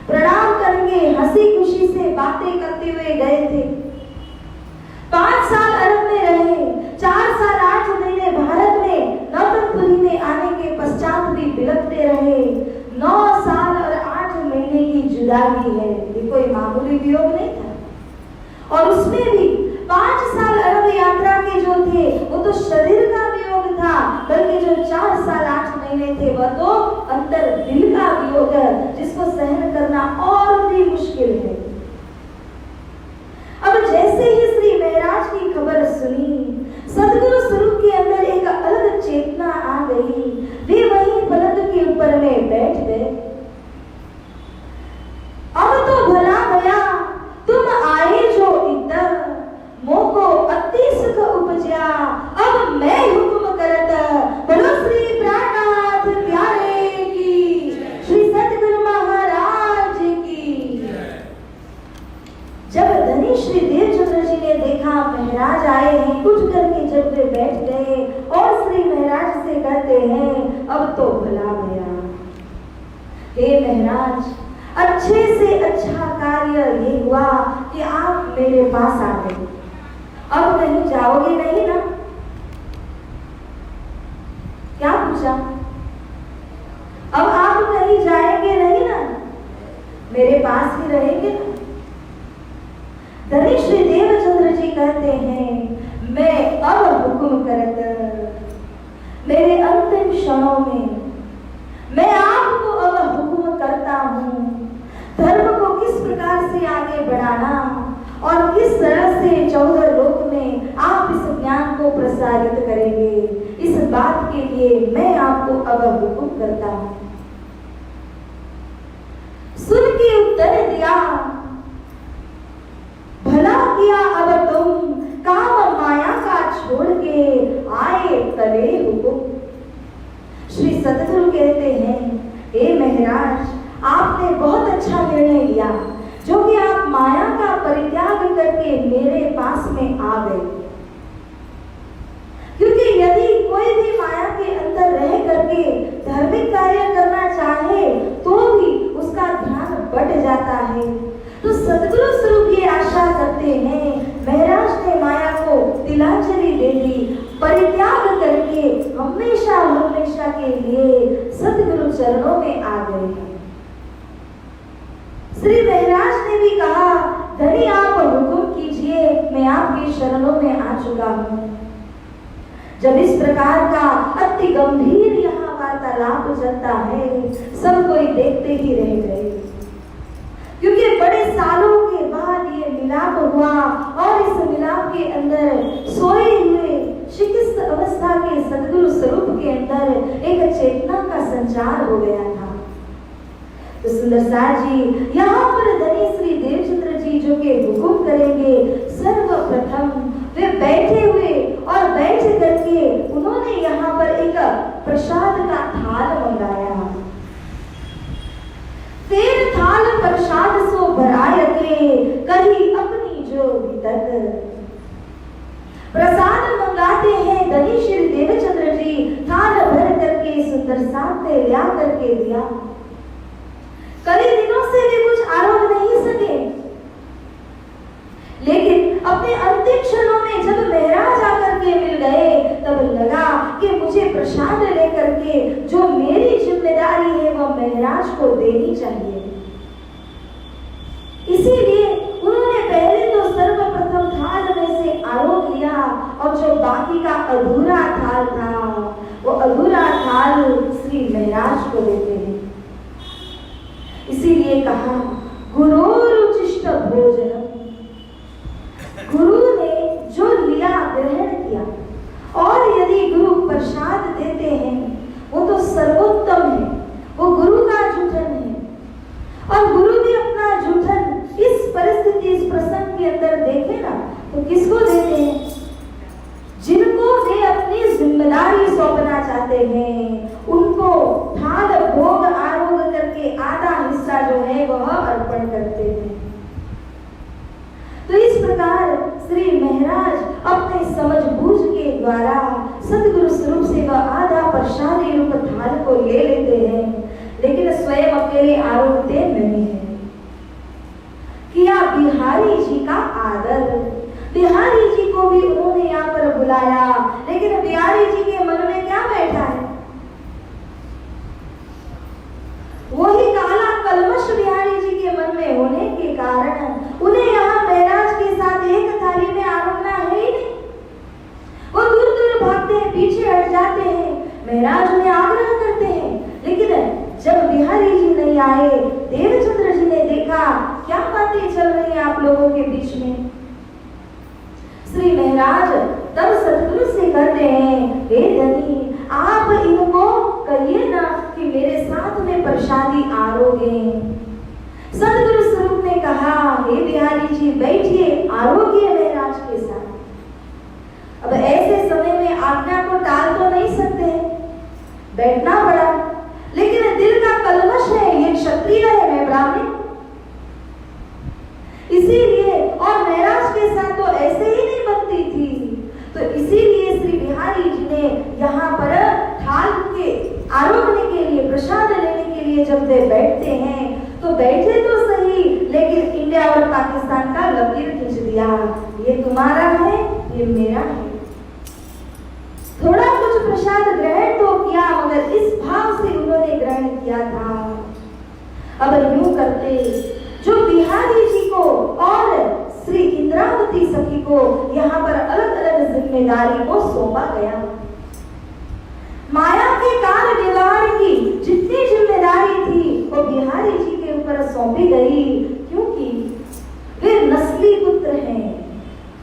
प्रणाम करके हंसी खुशी से बातें करते हुए गए थे। 5 साल अरब में रहे, 4 साल 8 महीने भारत में नौतनपुरी में आने के पश्चात भी बिलखते रहे। 9 साल और 8 महीने की जुदाई है, ये कोई मामूली वियोग नहीं था। और उसमें भी 5 साल अरब यात्रा के जो थे वो तो शरीर का वियोग था, बल्कि जो 4 साल 8 महीने थे वह तो अंतर दिल का वियोग है, जिसको सहन करना और भी मुश्किल है। अब जैसे ही श्री महाराज की खबर सुनी, सद्गुरु स्वरूप के अंदर एक अलग चेतना आ गई। वे वहीं पलंग के ऊपर में बैठ गए। अब तो भला भया तुम आए जो इधर, मोको अति सुख उपजा, अब मैं हुक्म करत, बोलो श्री प्राणनाथ प्यारे की, श्री सद्गुरु महाराज की। जब धनी श्री देवचंद्र जी ने देखा महाराज आए हैं, उठ करके जब वे बैठ गए और श्री महाराज से कहते हैं, अब तो भला गया। हे महाराज, अच्छे से अच्छा कार्य ये हुआ कि आप मेरे पास आ गए। अब कहीं जाओगे नहीं ना? क्या पूछा? अब आप कहीं जाएंगे नहीं ना? मेरे पास ही रहेंगे ना? धनी श्री देवचंद्र जी कहते हैं, मैं अब हुक्म करत मेरे अंतिम क्षणों में मैं आपको अब हुक्म करता हूँ, धर्म को किस प्रकार से आगे बढ़ाना और किस तरह से 14 लोक में आप इस ज्ञान को प्रसारित करेंगे, इस बात के लिए मैं आपको अब हुक्म करता हूँ। सुन के उत्तर दिया, भला किया अब तुम काम माया का छोड़ के आए तले हुक्म। श्री सतगुरु कहते हैं, हे महाराज, आपने बहुत अच्छा निर्णय लिया जो कि आप माया का परित्याग करके मेरे पास में आ गए। क्योंकि यदि कोई भी माया के अंदर रह करके धार्मिक कार्य करना चाहे तो भी उसका ध्यान बढ़ जाता है। तो सतगुरु स्वरूप ये आशा करते हैं, महाराज ने माया को तिलांजलि दे दी, परित्याग करके हमेशा हमेशा के लिए सतगुरु चरणों में आ गए हैं। श्री महाराज ने भी कहा, धनी आप हुक्म कीजिए, मैं आपके शरणों में आ चुका हूँ। जब इस प्रकार का अति गंभीर यहाँ वार्तालाप चलता है, सब कोई देखते ही रह गए, क्योंकि बड़े सालों के बाद ये मिलाप हुआ और इस मिलाप के अंदर सोए हुए शिकिस्त अवस्था के सद्गुरु स्वरूप के अंदर एक चेतना का संचार हो गया था। तो सुंदर सार जी यहाँ पर धनी श्री देवचंद्र जी जो के हुक्म करेंगे, सर्वप्रथम वे बैठे हुए और बैठ करके उन्होंने यहाँ पर एक प्रसाद का थाल मंगाया। फिर थाल प्रसाद सो भराय के कही अपनी जो भीतर। प्रसाद मंगाते हैं धनी श्री देवचंद्र जी, थाल भर करके सुंदर साथ ने ला करके दिया। कई दिनों से वे कुछ आरोग नहीं सके, लेकिन अपने अंतिम क्षणों में जब महाराज आकर के मिल गए, तब लगा कि मुझे प्रसाद लेकर के जो मेरी जिम्मेदारी है वह महाराज को देनी चाहिए। इसीलिए उन्होंने पहले तो सर्वप्रथम थाल में से आरोग लिया और जो बाकी का अधूरा थाल था वो अधूरा थाल श्री महाराज को देते हैं। इसीलिए कहा, गुरुरुचिष्ट भोजनम, गुरु ने जो लिया ग्रहण किया, और यदि गुरु प्रसाद देते हैं वो तो सर्वोत्तम है, वो गुरु का जूठन है। और गुरु भी अपना जूठन इस परिस्थिति, इस प्रसंग के अंदर देखे ना तो किसको देते हैं? जिनको वे अपनी जिम्मेदारी सौंपना चाहते हैं उनको थाल भोग आरोग करके आधा हिस्सा जो है वह अर्पण करते हैं। तो इस प्रकार श्री महाराज अपने समझबूझ के द्वारा सतगुरु स्वरूप से वह आधा प्रसादी रूप थाल को ले लेते हैं, लेकिन स्वयं अकेले आरोगते नहीं है। किया बिहारी जी का आदर, बिहारी जी को भी उन्होंने यहाँ पर बुलाया, लेकिन बिहारी जी के मन में क्या बैठा है? वही काला कलमश बिहारी जी के मन में होने के कारण उन्हें यहाँ महाराज के साथ एक थाली में आरोगना है ही नहीं। वो दूर दूर भागते हैं, पीछे हट जाते हैं, महाराज उन्हें आग्रह करते हैं, लेकिन जब बिहारी जी नहीं आए, देवचंद्र जी ने देखा क्या बातें चल रही हैं आप लोगों के बीच में। श्री महाराज तब सतगुरु से कहते हैं, हे धनी, आप इनको कहिए ना कि मेरे साथ में प्रसादी आरोगे। सतगुरु स्वरूप ने कहा, हे बिहारी जी बैठिए, आरोग्य महाराज के साथ। अब ऐसे समय में आज्ञा को टाल तो नहीं सकते, बैठना पड़ा, लेकिन दिल का कलमश है, ये क्षत्रिय है, मैं ब्राह्मण, इसीलिए और महाराज के साथ तो ऐसे ही नहीं बनती थी। तो इसीलिए श्री बिहारी जी ने यहाँ पर थाल के आरोगने के लिए, प्रसाद लेने के लिए जब वे बैठते हैं तो बैठे तो सही, लेकिन इंडिया और पाकिस्तान का लकीर खींच दिया, ये तुम्हारा है ये मेरा है। थोड़ा कुछ प्रसाद ग्रहण तो किया, मगर इस भाव से उन्होंने ग्रहण किया था। अब यूं करते, जो बिहारी जी को और श्री इंद्रावती सखी को यहाँ पर अलग अलग जिम्मेदारी को सौंपा गया। माया के कार्य व्यवहार की जितनी जिम्मेदारी थी वो बिहारी जी के ऊपर सौंपी गई, क्योंकि वे नस्ली पुत्र हैं।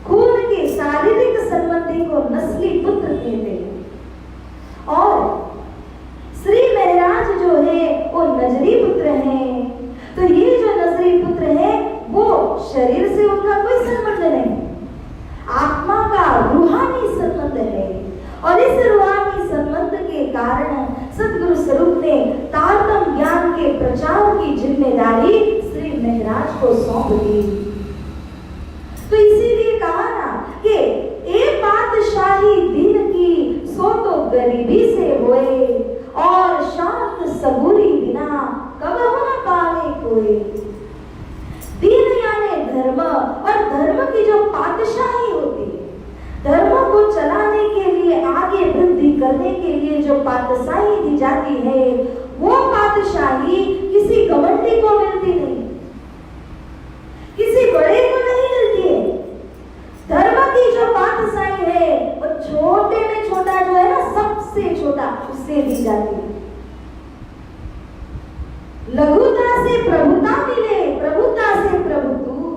खून के शारीरिक संबंधी को नस्ली पुत्र कहते हैं, और श्री महाराज जो है वो नजरी पुत्र हैं। तो ये जो नजरी पुत्र है वो शरीर से उनका कोई संबंध नहीं, आत्मा का रूहानी संबंध है। और इस रूहानी संबंध के कारण सद्गुरु स्वरूप ने तारतम ज्ञान के प्रचार की जिम्मेदारी श्री महाराज को सौंप दी। तो इसीलिए कहा ना कि एक बादशाही दिन की सो तो गरीबी से होए, और शांत सबूरी बिना कब न पावे कोई। दीन यानी धर्म, और धर्म की जो पातशाही होती है, धर्म को चलाने के लिए, आगे वृद्धि करने के लिए जो पातशाही दी जाती है, वो पातशाही किसी घमंडी को मिलती नहीं, किसी बड़े को नहीं मिलती है। धर्म की जो पातशाही है वो छोटे में छोटा जो है ना, सबसे छोटा, उससे दी जाती है। लघुता से प्रभुता मिले, प्रभुता से प्रभु दूर।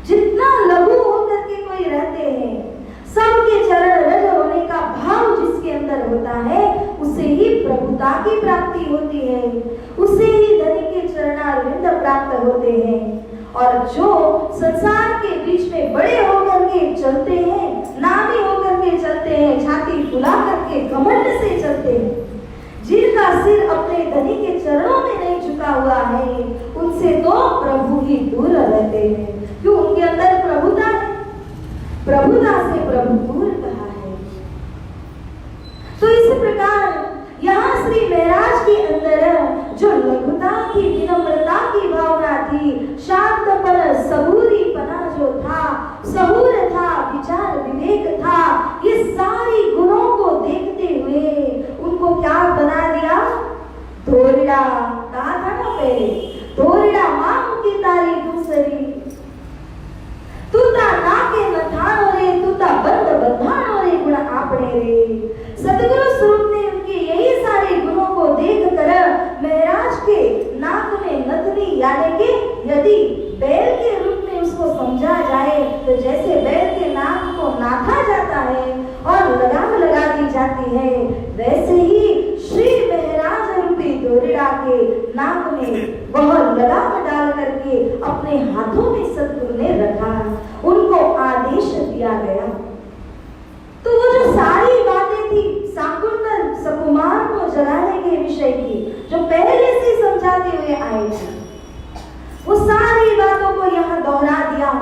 जितना लघु होकर के कोई रहते हैं, सबके चरण रज होने का भाव जिसके अंदर होता है, उसे ही प्रभुता की प्राप्ति होती है, उसे ही धनी के चरणारविंद प्राप्त होते हैं। और जो संसार के बीच में बड़े होकर के चलते हैं, नामी होकर के चलते हैं, छाती फुला करके घमंड से चलते हैं, जिनका सिर अपने धनी के चरणों में नहीं झुका हुआ है, उनसे तो प्रभु ही दूर रहते हैं। क्यों? उनके अंदर प्रभुता है, प्रभुता से प्रभु दूर कहा है। तो इस प्रकार यहाँ श्री महाराज के अंदर जो लघुता की, विनम्रता की भावना थी, शांतपन, सबूरीपना जो था, सहूर था, विचार विवेक था, ये सारी गुणों को देखते हुए उनको क्या बना दिया? धोरिड़ा। कहा था ना पहले, धोरिड़ा मांग की तारी दूसरी, तूता नाके नथानो रे, तूता बंद बंधानो रे, गुण आपने रे। सतगुरु स्वरूप ने उनके यही सारे गुणों को देखकर महाराज के नाक में नथनी, यानी कि यदि बैल के रूप में उसको समझा जाए तो जैसे बैल के नाक को नाथा जाता है और लगाम लगा दी जाती है, वैसे ही श्री महाराज रूपी धोरिड़ा के नाक में वह लगाम डाल करके अपने हाथों में सतगुरु ने रखा, उनको आदेश दिया गया। तो वो जो सारी बातें थी शाकुंतल सकुमार को जगाने के विषय की, जो पहले से समझाते हुए आए थे, वो सारी बातों को यहाँ दोहरा दिया।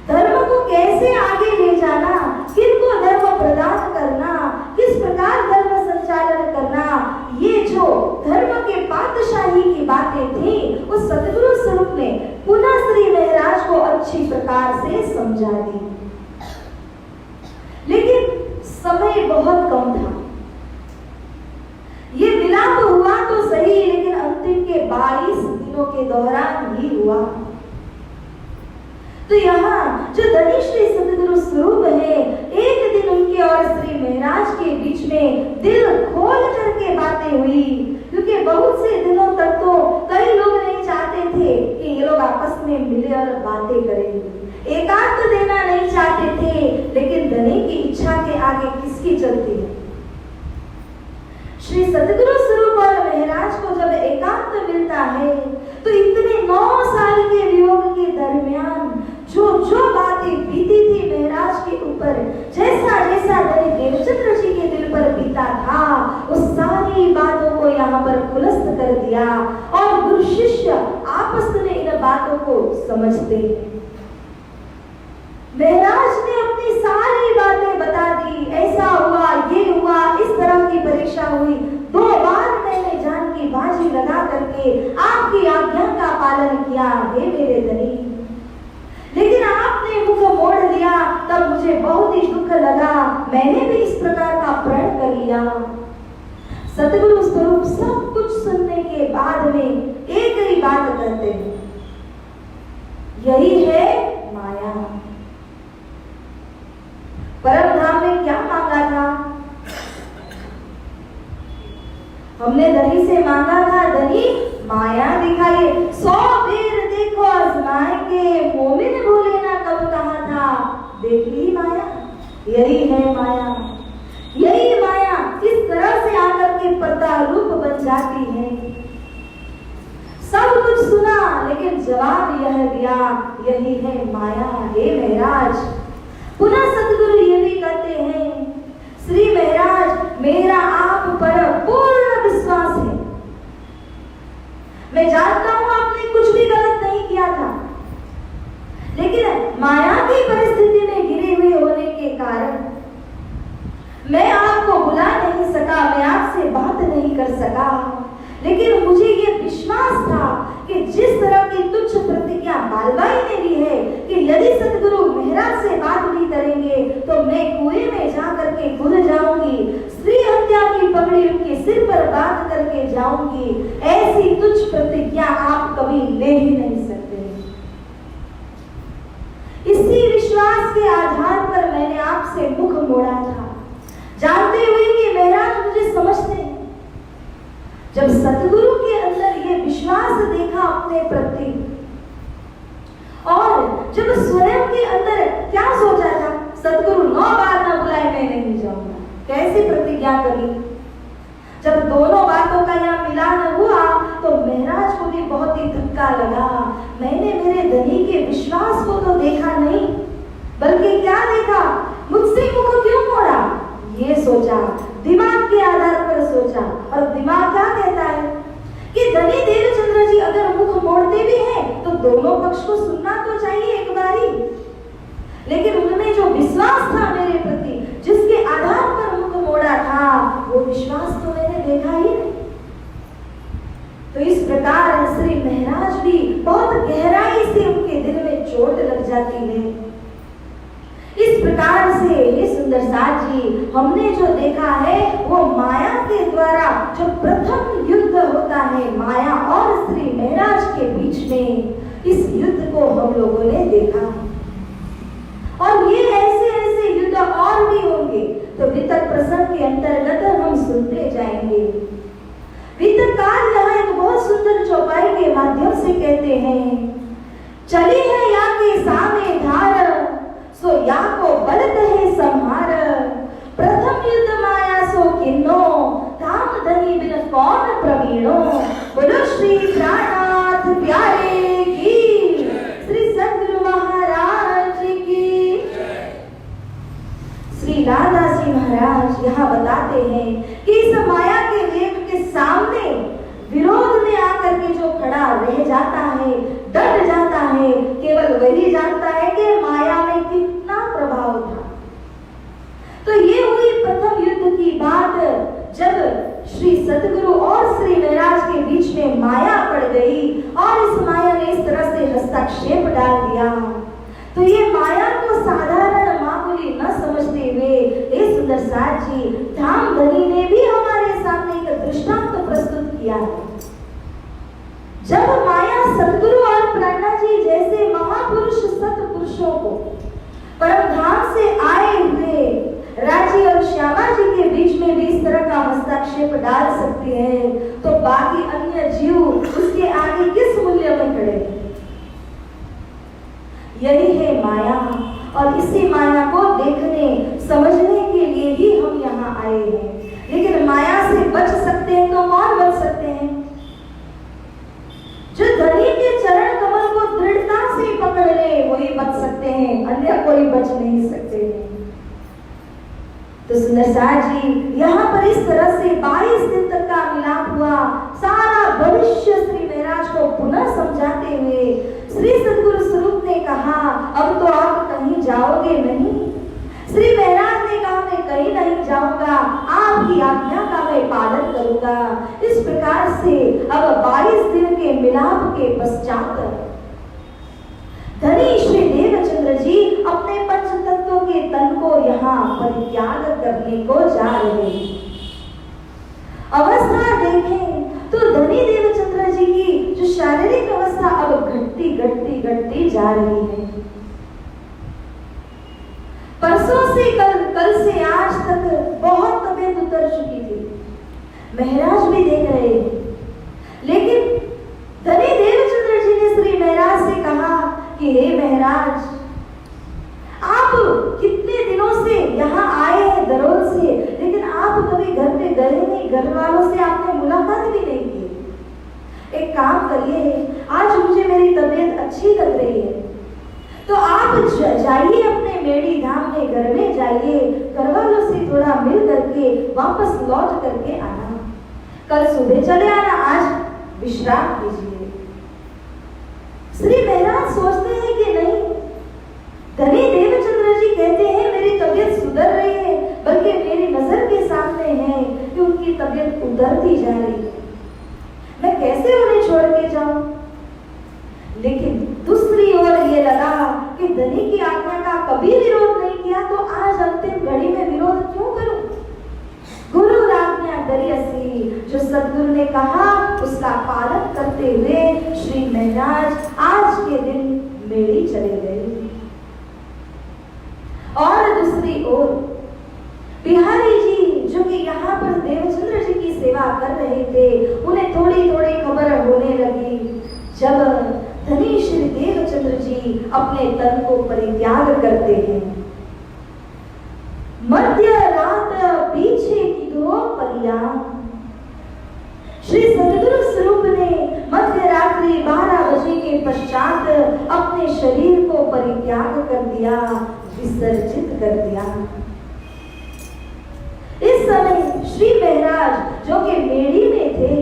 धर्म को कैसे आगे ले जाना, किनको धर्म प्रदान करना, किस प्रकार धर्म संचालन करना, ये जो धर्म के पातशाही की बातें थी, वो सतगुरु स्वरूप ने पुनः श्री महाराज को अच्छी प्रकार से समझा दी। लेकिन समय बहुत कम था। ये विलाप हुआ तो सही, लेकिन अंतिम के 22 दिनों के दौरान ही हुआ। तो यहाँ जो धनी श्री सतगुरु स्वरूप है, एक दिन उनके और श्री महाराज के बीच में दिल खोल करके बातें हुई, क्योंकि बहुत से दिनों तक तो कई लोग नहीं चाहते थे कि ये लोग आपस में मिले और बातें करें, एकांत देना नहीं चाहते थे। लेकिन धनी की इच्छा के आगे किसकी चलती है? श्री सतगुरु स्वरूप और महाराज को जब एकांत मिलता है तो इतने 9 साल के वियोग के दरमियान जो जो बातें बीती थी महाराज के ऊपर, जैसा जैसा धनी देवचंद्र जी के दिल पर बीता था, उस सारी बातों को यहाँ पर खुलस्त कर दिया और गुरु शिष्य आपस में इन बातों को समझते हैं। महाराज ने अपनी सारी बातें बता दी, ऐसा हुआ, ये हुआ, इस तरह की परीक्षा हुई, 2 बार मैंने जान की बाजी लगा करके आपकी आज्ञा का पालन किया, हे मेरे धनी। लेकिन आपने मुख मोड़ दिया तब मुझे बहुत ही दुख लगा, मैंने भी इस प्रकार का प्रण कर लिया। सतगुरु स्वरूप सब कुछ सुनने के बाद में एक ही बात कहते हैं, यही है माया। परम धाम ने क्या मांगा था? हमने धनी से मांगा था, धनी माया दिखाइए, 100 बेर देखो आजमाएंगे, मोमिन बोले ना कब कहा था, देख ली माया। यही है माया, यही माया इस तरह से आकर के पर्दा रूप बन जाती है। सब कुछ सुना लेकिन जवाब यह दिया, यही है माया। हे महाराज, पुनः सतगुरु ये भी कहते हैं, श्री महाराज मेरा आप पर पूर्ण विश्वास है, मैं जानता हूं आपने कुछ भी गलत नहीं किया था, लेकिन माया की परिस्थिति में घिरे हुए होने के कारण मैं आपको बुला नहीं सका, मैं आपसे बात नहीं कर सका। लेकिन मुझे ये विश्वास था कि जिस तरह की तुच्छ प्रतिज्ञा बालबाई ने ली है कि यदि सतगुरु महाराज से बात नहीं करेंगे तो मैं कुएं में जा करके कूद जाऊंगी, स्त्री हत्या की पगड़ी उनके सिर पर बांध करके जाऊंगी, ऐसी तुच्छ प्रतिज्ञा आप कभी ले ही नहीं सकते। इसी विश्वास के आधार पर मैंने आपसे मुख मोड़ा था, जानते हुए कि महाराज मुझे समझते हैं। जब सतगुरु के अंदर ये विश्वास देखा अपने प्रति, और जब स्वयं के अंदर क्या सोचा था, सतगुरु 9 बार ना बुलाए मैं नहीं जाऊंगा, कैसे प्रतिज्ञा करी। जब दोनों बातों का यहाँ मिलान हुआ तो महाराज को भी बहुत ही धक्का लगा। मैंने मेरे धनी के विश्वास को तो देखा नहीं, बल्कि क्या देखा, मुझसे मुख क्यों मोड़ा, ये सोचा, दिमाग के आधार पर सोचा। और दिमाग क्या कहता है कि धनी देवचंद्र जी अगर मुख मोड़ते भी हैं तो दोनों पक्ष को सुनना तो चाहिए एक बारी, लेकिन उनमें जो विश्वास था मेरे प्रति, जिसके आधार पर मुख मोड़ा था, वो विश्वास तो मैंने देखा ही नहीं। तो इस प्रकार श्री महाराज भी बहुत गहराई से उनके दिल में चोट लग जाती है। इस प्रकार से ये सुंदर साथ जी, हमने जो देखा है वो माया के द्वारा जो प्रथम युद्ध होता है माया और श्री महाराज के बीच में, इस युद्ध को हम लोगों ने देखा है। और ये ऐसे ऐसे युद्ध और भी होंगे, तो वितक प्रसंग के अंतर्गत हम सुनते जाएंगे। वितककार यहाँ एक बहुत सुंदर चौपाई के माध्यम से कहते हैं, चली है या के सामे धार, सो या को बलत है संहार, प्रथम युद्ध माया सो किन्नो, धाम धनी बिन कौन प्रवीणो, बोलो श्री प्राणनाथ प्यारे की, श्री सद्गुरु महाराज की। श्री राधाजी महाराज यहाँ बताते हैं कि इस माया के वेग के सामने विरोध में आकर के जो खड़ा रह जाता है, डट जाता है, केवल वही जानता है कि माया में कितना प्रभाव था। तो ये हुई प्रथम युद्ध की बात, जब श्री सतगुरु और श्री महाराज के बीच में माया पड़ गई और इस माया ने इस तरह से हस्तक्षेप डाल दिया। तो ये माया को साधारण मामूली न समझते हुए इस सुंदर साथ जी, धाम धनी ने भी हमारे सामने एक दृष्टांत प्रस्तुत किया है। जब माया सतगुरु और प्रणा जी जैसे महापुरुष सतपुरुषों को परम धाम से आए हुए राजी और श्यामा जी के बीच में भी इस तरह का हस्तक्षेप डाल सकते हैं, तो बाकी अन्य जीव उसके आगे किस मूल्य में खड़े हैं? यही है माया, और इसी माया को देखने समझने के लिए ही हम यहाँ आए हैं। लेकिन माया से बच सकते हैं तो कौन बच सकते हैं? जो धनी के चरण कमल को दृढ़ता से पकड़ ले वही बच सकते हैं, अन्य कोई बच नहीं सकते हैं। तो सुंदर साथ जी, यहाँ पर इस तरह से 22 दिन तक का मिलाप हुआ। सारा भविष्य श्री महाराज को पुनः समझाते हुए श्री सद्गुरु स्वरूप ने कहा, अब तो आप कहीं जाओगे नहीं। श्री महाराज ने कहा, मैं कहीं नहीं जाऊंगा, आपकी आज्ञा का मैं पालन करूंगा। इस प्रकार से अब 22 दिन के मिलाप के पश्चात धनी श्री देवचंद्र देवचंद्र जी अपने पंच तत्वों के तन को यहाँ परित्याग करने को जा रहे हैं। अवस्था देखें तो धनी देवचंद्र जी की जो शारीरिक अवस्था अब घटती जा रही है। परसों से कल से आज तक बहुत तबीयत उतर चुकी थी, महाराज भी देख रहे हैं। लेकिन धनी देवचंद्र जी ने श्री महाराज से कहा कि हे महाराज, आप कितने दिनों से यहाँ आए हैं दरोल से, लेकिन आप कभी घर पे गए नहीं, घर वालों से आपने मुलाकात भी नहीं की। एक काम करिए, आज मुझे मेरी तबीयत अच्छी लग रही है, तो आप जाइए अपने मेड़ी धाम में, घर में जाइए, घर वालों से थोड़ा मिल करके वापस लौट करके आना, कल सुबह चले आना, आज विश्राम कीजिए। श्री महाराज सोचते हैं कि नहीं, धनी देवचंद्र जी कहते हैं मेरी तबीयत सुधर रही है, बल्कि मेरी नजर के सामने है कि उनकी तबीयत उतरती जा रही है, मैं कैसे उन्हें छोड़ के जाऊं। लेकिन दूसरी ओर ये लगा कि धनी की आज्ञा का कभी विरोध नहीं किया, तो आज अंतिम घड़ी में विरोध क्यों करूं। गुरु आज्ञा करियसी, जो सदगुरु ने कहा उसका पालन करते हुए श्री महाराज आज के दिन मेड़ी चले गए। और दूसरी ओर बिहारी जी जो कि यहाँ पर देवचंद्र जी की सेवा कर रहे थे, उन्हें थोड़ी थोड़ी खबर होने लगी जब धनी श्री देवचंद्र जी अपने तन को परित्याग करते हैं। मध्य रात पीछे की दो परिया, श्री सदगुरु स्वरूप ने मध्य रात्रि 12 बजे के पश्चात अपने शरीर को परित्याग कर दिया, विसर्जित कर दिया। इस समय श्री महाराज जो कि मेड़ी में थे,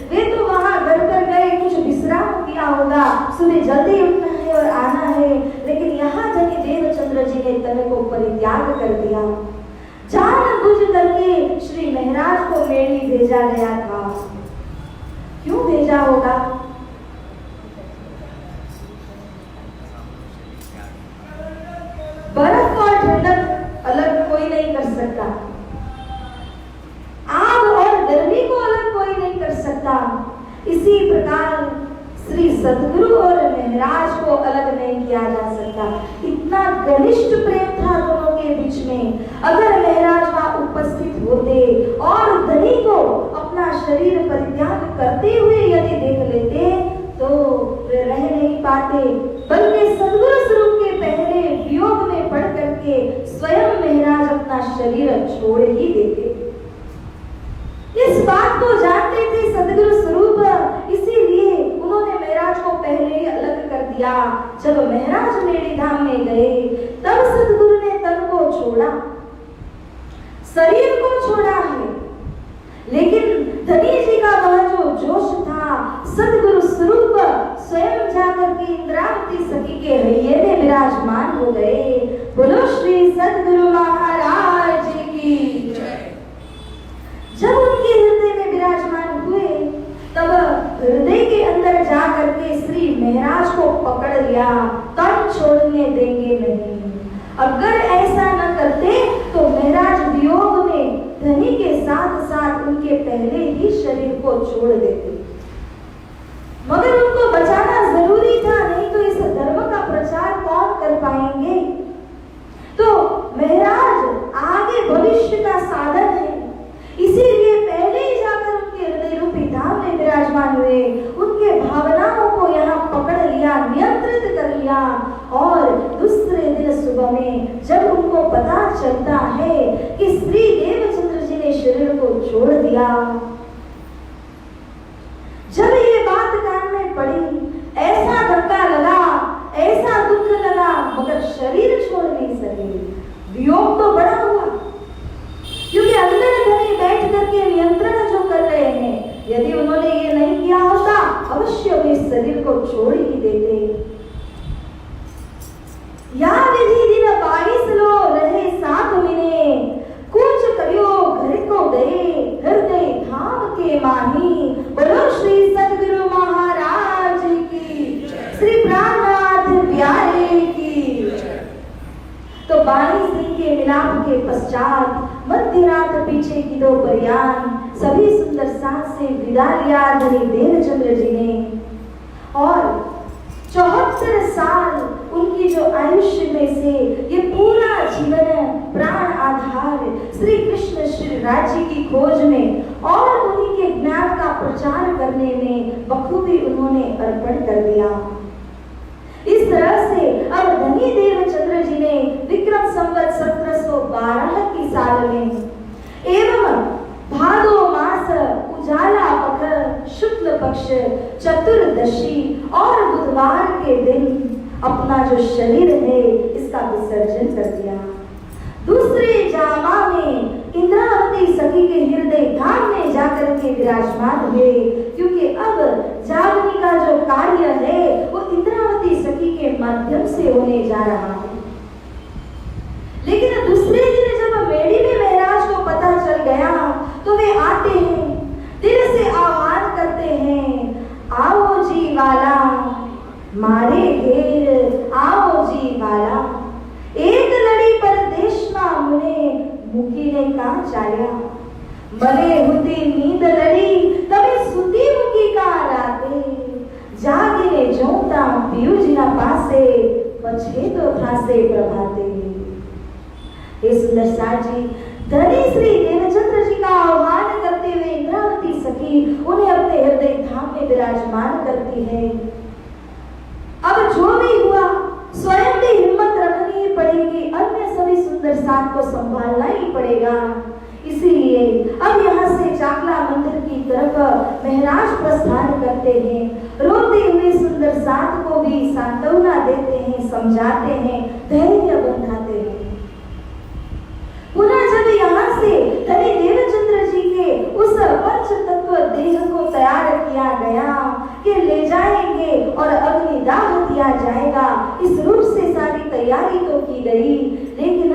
वे तो वहां घर पर गए, कुछ विश्राम किया होगा, सुबह जल्दी उठना है और आना है, लेकिन यहाँ धनी देवचंद्र जी ने तन को परित्याग कर दिया। जानबूझ करके श्री महाराज को मेड़ी भेजा गया था। क्यों भेजा होगा? बर्फ और ठंडक अलग कोई नहीं कर सकता, आग और गर्मी को अलग कोई नहीं कर सकता। इसी प्रकार श्री सदगुरु और महाराज को अलग नहीं किया जा सकता। इतना घनिष्ठ प्रेम था दोनों के बीच में। अगर महाराज वहां उपस्थित होते और धनी को अपना शरीर परित्याग करते हुए यदि देख लेते तो वे रह नहीं पाते, बल्कि सदगुरु स्वरूप के पहले वियोग में पड़ करके स्वयं महाराज अपना शरीर छोड़ ही देते। इस बात को जानते थे सदगुरु स्वरूप, इसीलिए उन्होंने महाराज को पहले ही अलग कर दिया। जब महाराज मेड़ी धाम में गए तब सदगुरु ने तन को छोड़ा, शरीर को छोड़ा है, लेकिन धनी जी का वह जो जोश था, सदगुरु स्वरूप स्वयं जाकर के इंद्रावती सखी के हृदय में विराजमान हो गए। बोलो श्री सदगुरु महाराज की जय। जब उनके हृदय में विराजमान हुए तब हृदय के अंदर जाकर के श्री महाराज को पकड़ लिया, तन छोड़ने देंगे नहीं। अगर ऐसा न करते तो महाराज वियोग में धनी के साथ साथ उनके पहले ही शरीर को छोड़ देते, मगर उनको बचाना जरूरी था, नहीं तो इस धर्म का प्रचार कौन कर पाएंगे। तो महाराज आगे भविष्य का साधन है, इसीलिए पहले ही जाकर उनके हृदय रूपी धाम में विराजमान हुए, उनके भावनाओं को यहाँ पकड़ लिया, नियंत्रित कर लिया। और दूसरे दिन सुबह में जब उनको पता चलता है कि श्री देवचंद्र जी ने शरीर को छोड़ दिया, जब ये बात कान में पड़ी, ऐसा धक्का लगा, ऐसा दुख लगा, मगर शरीर छोड़ नहीं सके। वियोग तो बड़ा हुआ, क्योंकि अंदर धनी बैठ करके नियंत्रण जो कर रहे हैं, यदि उन्होंने ये नहीं किया होता अवश्य वे शरीर को छोड़ ही देते। या विधि दिन 22 लो रहे साथ मिले, कुछ करियो घर को गए, हृदय धाम के माही। बोलो श्री सदगुरु महाराज की, श्री प्राणनाथ प्यारे की। तो बानी सिंह के मिलाप के पश्चात मध्य रात पीछे की दो परियान सभी सुंदर साथ से विदा लिया धनी देवचंद्र जी ने। और 74 साल उनकी जो आयुष्य में से ये पूरा जीवन प्राण आधार श्री कृष्ण श्री राज्य की खोज में और उन्हीं के ज्ञान का प्रचार करने में बखूबी उन्होंने अर्पण कर दिया। इस तरह से अब धनी देवचंद्र जी ने विक्रम संवत 1712 की साल में एवं भादो मास उजाला पख शुक्ल पक्ष चतुर्दशी और बुधवार के दिन अपना जो शरीर है इसका विसर्जन कर दिया। दूसरे जामा में इंद्रावती सखी के हृदय धाम में जाकर के विराजमान हुए, क्योंकि अब जागने का जो कार्य है वो इंद्रावती सखी के माध्यम से होने जा रहा है। लेकिन दूसरे दिन जब मेड़ी में महाराज को पता चल गया तो वे आते हैं, दिल से आह्वान करते हैं, आओ जी वाला मारे घेर आओ जी वाला। एक लड़ी परदेश में मुने मुखी ने कहा चाया, मरे हुती नींद लड़ी तबे सुती मुखी का राते, जागे जोता पियू जी ना पासे पछे तो थासे प्रभाते। हे सुंदर साथ जी, धनी श्री देवचंद्र जी का आह्वान करते हुए इंद्रावती सखी उन्हें अपने हृदय धाम में विराजमान करती है। अब जो भी हुआ स्वयं भी हिम्मत रखनी ही पड़ेगी, अन्य सभी सुंदर साथ को संभालना ही पड़ेगा। इसीलिए अब यहाँ से चाकला मंदिर की तरफ महाराज प्रस्थान करते हैं, रोते हुए सुंदर साथ को भी सांत्वना देते हैं, समझाते हैं, धैर्य बंधाते हैं। पुनः जब यहाँ से धनी देवचंद्र जी के उस पंच तत्व देह को तैयार किया गया कि ले जाएंगे और अग्निदाह दिया जाएगा, इस रूप से सारी तैयारी तो की गई। लेकिन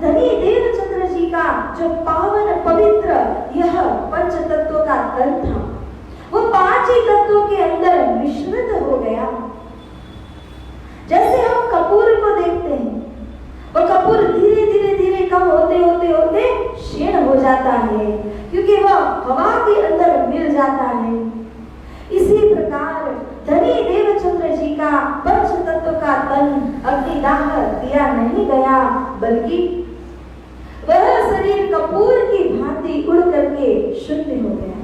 धनी देवचंद्र जी का जो पावन पवित्र यह पंच तत्व का तन था वो 5 ही तत्वों के अंदर मिश्रित हो गया। जैसे हम कपूर को देखते हैं, वो कपूर धीरे धीरे धीरे कम होते होते होते क्षीण हो जाता है, क्योंकि वह हवा के अंदर मिल जाता है। इसी प्रकार धनी देवचंद्र जी का पंच तत्व का तन अग्निदाह दिया नहीं गया, बल्कि वह शरीर कपूर की भांति उड़ करके शून्य हो गया।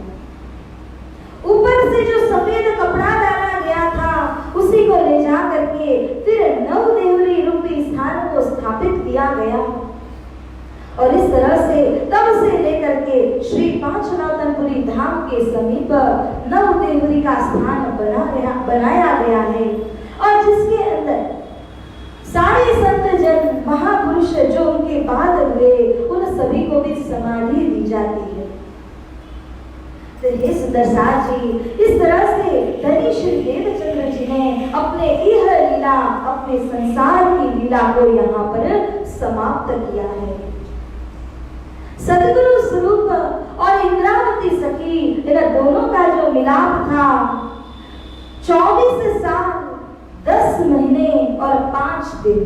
ऊपर से जो सफेद कपड़ा डाला गया था उसी को ले जा करके फिर नवदेवरी रूपी स्थान को स्थापित किया गया। और इस तरह से तब से लेकर के श्री पांचनाथनपुरी धाम के समीप नवदेवरी का स्थान बनाया गया है, और जिसके अंदर सारे संत जन महापुरुष जो उनके बाद हुए उन सभी को भी समाधि दी जाती है। तो हे सुंदर साथ जी, इस तरह से धनी श्री देवचंद्र जी ने अपने इह लीला, अपने संसार की लीला को यहाँ पर समाप्त किया है। सद्गुरु स्वरूप और इंद्रावती सखी इन दोनों का जो मिलाप था 24 साल 10 महीने और 5 दिन,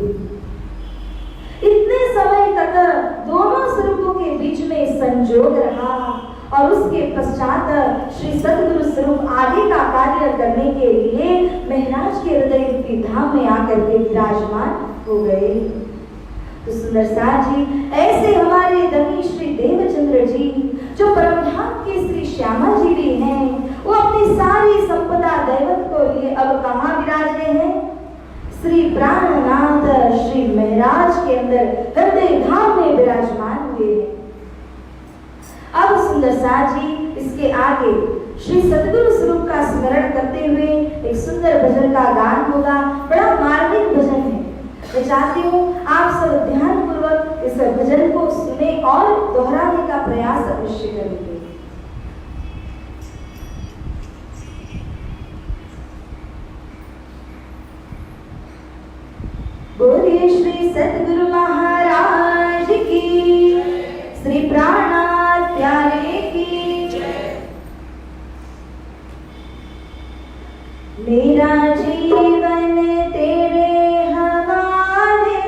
इतने समय तक दोनों स्वरूपों के बीच में संजोग रहा। और उसके पश्चात श्री सद्गुरु स्वरूप आगे का कार्य करने के लिए महाराज के हृदय रूपी धाम में आकर के विराजमान हो गए। तो सुंदर साथ जी, ऐसे हमारे धनी श्री देवचंद्र जी जो परमधाम के श्री श्यामा जी भी हैं, वो अपनी सारी संपदा दैवत को लिए अब कहाँ विराजे हैं? श्री प्राणनाथ श्री महाराज के अंदर हृदय धाम में विराजमान हुए हैं। अब सुंदर साथ जी, इसके आगे श्री सद्गुरु स्वरूप का स्मरण करते हुए एक सुंदर भजन का गान होगा। बड़ा मार्मिक भजन है। मैं चाहती हूँ आप सब ध्यान पूर्वक इस भजन को सुने और दोहराने का प्रयास अवश्य करेंगे। बोलिए श्री सद्गुरु महाराज की, श्री प्राणनाथ प्यारे की। मेरा जीवन तेरे हवाले,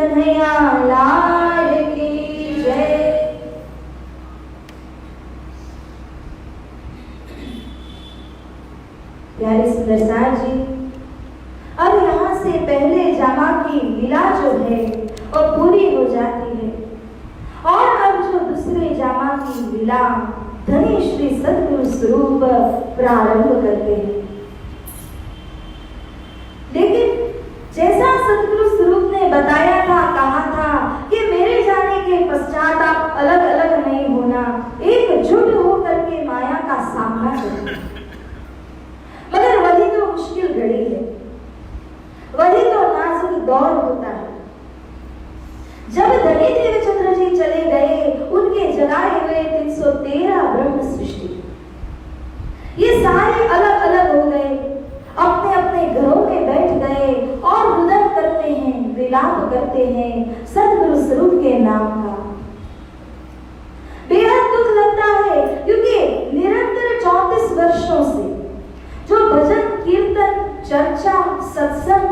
कन्हैया लाल की जय। प्यारे सुंदर सार जी, अब यहाँ से पहले जामा की लीला जो है वो पूरी हो जाती है और अब जो दूसरे जामा की लीला धनी श्री सद्गुरु स्वरूप प्रारंभ करते हैं। लेकिन जैसा सद्गुरु स्वरूप ने बताया था, कहा था कि मेरे जाने के पश्चात आप अलग अलग नहीं होना, एकजुट होकर के माया का सामना करें। मगर वही तो मुश्किल घड़ी है, वही तो नाजुक दौर होता है। जब धनी देवचंद्र जी चले गए, उनके जगाए हुए 313 ब्रह्म सृष्टि ये सारे अलग अलग हो गए, अपने अपने घरों में बैठ गए और रुदन करते हैं, विलाप करते हैं सद्गुरु स्वरूप के नाम का। बेहद दुख लगता है क्योंकि निरंतर 34 वर्षों से जो भजन कीर्तन चर्चा सत्संग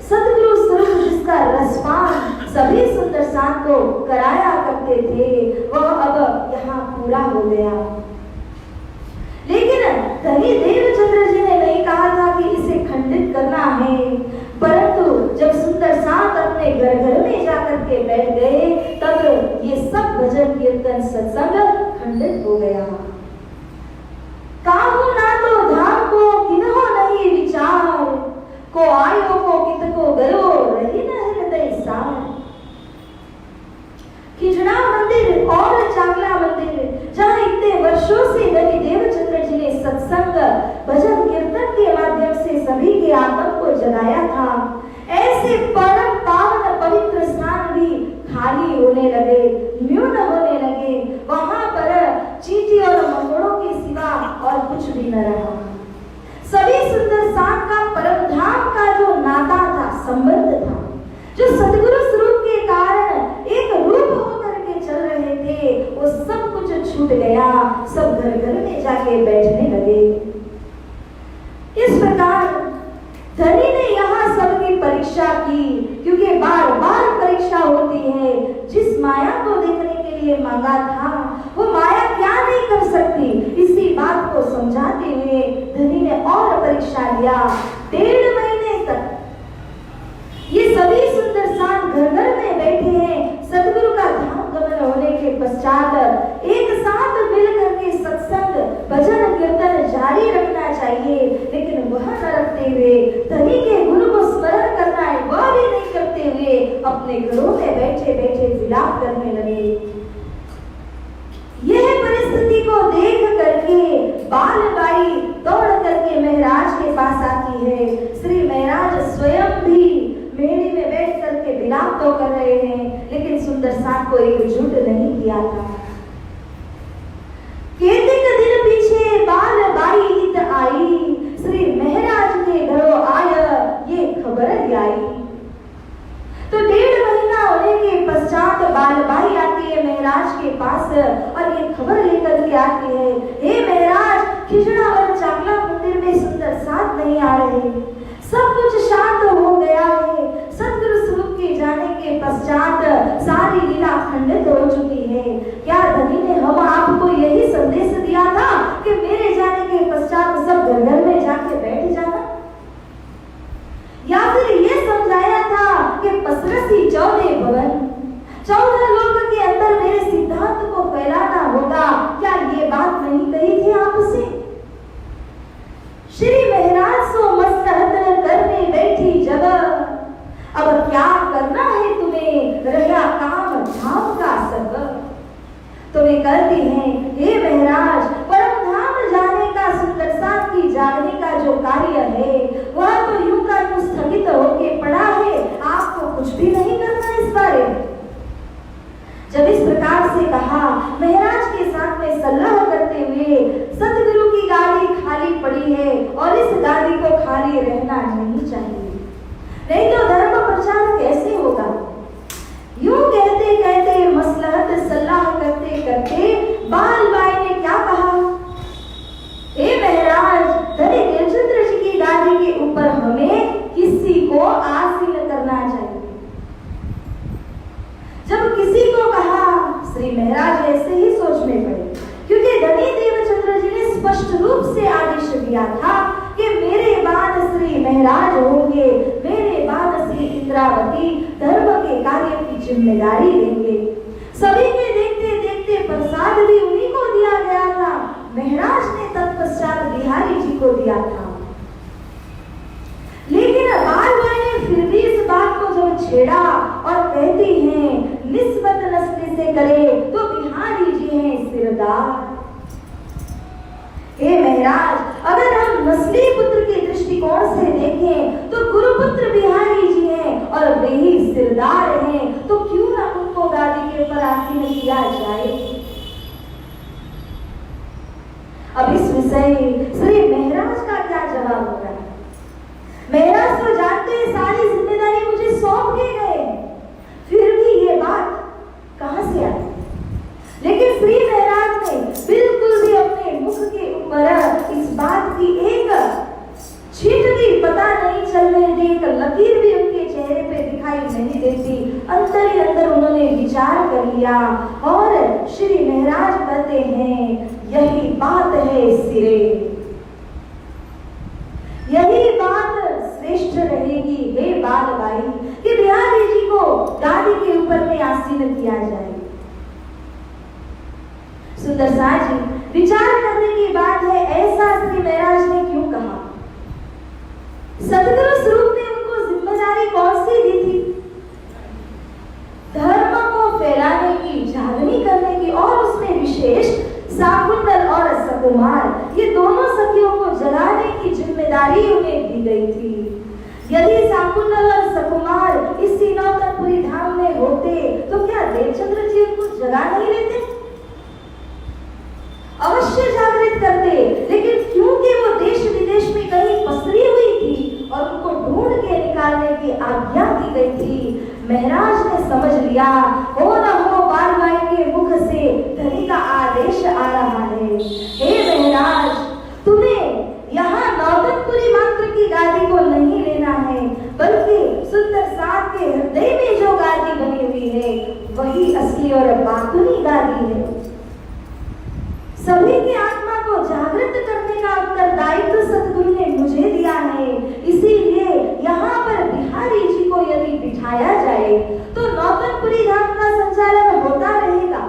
सद्गुरु स्वरूप जिसका रसपान सभी सुंदर साथ को कराया करते थे, वह अब यहाँ पूरा हो गया। लेकिन धनी देवचंद्र जी ने नहीं कहा था कि इसे खंडित करना है, परंतु जब सुंदर साथ अपने घर घर में जाकर के बैठ गए, तब ये सब भजन कीर्तन सत्संग खंडित हो गया। काहू ना तो धाम को किन्हो नहीं विचार, को आयो को कित को गयो रही न हृदय सार। खिजड़ा मंदिर और चांगला मंदिर, जहाँ इतने वर्षों से धनी देवचंद्र जी ने सत्संग भजन कीर्तन के माध्यम से सभी के आत्मा को जगाया था, ऐसे परम पावन पवित्र स्थान भी खाली होने लगे, न्यून होने लगे। वहां पर चींटी और मकोड़ों के सिवा और कुछ भी न रहा। सभी सुंदर साथ का परम धाम का जो नाता था, संबंध था, जो सद्गुरु स्वरूप के कारण एक रूप होकर के चल रहे थे, वो सब कुछ छूट गया। सब घर घर में जाके बैठने लगे। इस प्रकार धनी ने यहाँ सबकी परीक्षा की, क्योंकि बार बार परीक्षा होती है। जिस माया को देखने के लिए मांगा था, वो माया क्या नहीं कर सकती, इसी बात को समझाते हुए धनी ने और परीक्षा लिया। 1.5 महीने तक ये सभी सुंदर साथ घर घर में बैठे हैं। सद्गुरु का धाम गमन होने के पश्चात एक साथ मिल करके सत्संग भजन कीर्तन जारी रखना चाहिए, लेकिन वह न रखते हुए, धनी के गुण को स्मरण करना है वह भी नहीं करते हुए, अपने घरों में बैठे बैठे विलाप करने लगे। यह परिस्थिति को देख करके बालबाई दौड़ करके महाराज के पास आती है। श्री महाराज स्वयं भी मेले में बैठ करके विलाप तो कर रहे हैं, लेकिन सुंदर साथ को एकजुट नहीं किया था। केतिक दिन पीछे बालबाई इत आई, श्री महाराज के घरों आय ये खबर आई। तो 1.5 महीना होने के पश्चात बालबाई आती है महाराज के पास और ये खबर लेकर के आती है, हे महाराज, खिजड़ा और चांगला मंदिर में सुंदर साथ नहीं आ रहे, सब कुछ शांत हो गया है। सद्गुरु स्वरूप के जाने के पश्चात सारी लीला खंडित हो चुकी है। क्या धनी ने हम आपको यही संदेश दिया था कि मेरे जाने के पश्चात सब घर घर में जाके बैठ जाना, या फिर ये समझाया था कि पसरसी 14 भवन, 14 लोगों के अंदर मेरे सिद्धांत को फैलाना होगा? क्या ये बात नहीं कही थी आपसे? श्री महाराज सो मस्तहत करने बैठी जब, अब क्या करना है तुम्हें, रहा काम धाम का सब। तो वे कहती हैं, हे महाराज, परम धाम जाने का सुंदर साथ की जागने का जो कार्य है, वह तो यूं का यूं स्थगित होके पड़ा है, आपको कुछ भी नहीं करना इस बारे में। जब इस प्रकार से कहा, महाराज के साथ में सलाह करते हुए, सतगुरु की गाड़ी खाली पड़ी है और इस गाड़ी को खाली रहना नहीं चाहिए, नहीं तो धर्म प्रचार कैसे होगा। यूं कहते कहते मसलहत सलाह करते करते बालबाई ने क्या कहा इंद्रावती धर्म के कार्य की जिम्मेदारी लेंगे। सभी के देखते देखते प्रसाद भी उन्हीं को दिया गया था। महाराज ने तत्पश्चात बिहारी जी को दिया था। लेकिन बालबाई ने फिर भी इस बात को जब छेड़ा और कहती हैं निस्बत नस्ल से करे तो बिहारी जी हैं सिरदार। हे महाराज, अगर हम नस्ली पुत्र के दृष्टिकोण से देखें तो गुरुपुत्र बिहारी जी हैं और वे ही सिरदार हैं, तो क्यों ना उनको गादी के ऊपर आसीन किया जाए। अब इस विषय श्री महाराज का क्या जवाब होगा। महाराज तो जानते हैं सारी जिम्मेदारी मुझे सौंप के गए, फिर भी ये बात कहां से आई। लेकिन श्री महाराज ने बिल्कुल भी अपने मुख के ऊपर इस बात की एक छींट भी पता नहीं चलने दी, एक लकीर भी उनके चेहरे पे दिखाई नहीं देती। अंदर ही अंदर उन्होंने विचार कर लिया और श्री महाराज कहते हैं यही बात है सिरे, यही बात श्रेष्ठ रहेगी हे बालबाई कि बिहारी जी को गादी के ऊपर में आसीन किया जाए। सुंदर साज जी, विचार करने की बात है, ऐसा श्री महाराज ने क्यों कहा। सतगुरु स्वरूप ने उनको जिम्मेदारी कौन सी दी थी। धर्म को फैलाने की, जागरणी करने की, और उसमें विशेष शाकुंतल और सकुमार ये दोनों सखियों को जगाने की जिम्मेदारी उन्हें दी गई थी। यदि शाकुंतल और सकुमार इसी नौतनपुरी धाम में होते तो क्या देवचंद्र जी उनको जगा नहीं लेते, अवश्य जागृत करते। लेकिन क्योंकि वो देश विदेश में कहीं पसरी हुई थी और उनको ढूंढ के निकालने की आज्ञा दी गई थी, महाराज ने समझ लिया हो न हो बालबाई के मुख से धनी का आदेश आ रहा है। हे महाराज, तुम्हें यहाँ नौतनपुरी मात्र की गादी को नहीं लेना है, बल्कि सुंदर साथ के हृदय में जो गादी बनी हुई है वही असली और बातुनी गादी है। सभी की आत्मा को जागृत करने का उत्तरदायित्व सतगुरु ने मुझे दिया है, इसीलिए यहाँ पर बिहारी जी को यदि बिठाया जाए तो नौतनपुरी धाम का संचालन होता रहेगा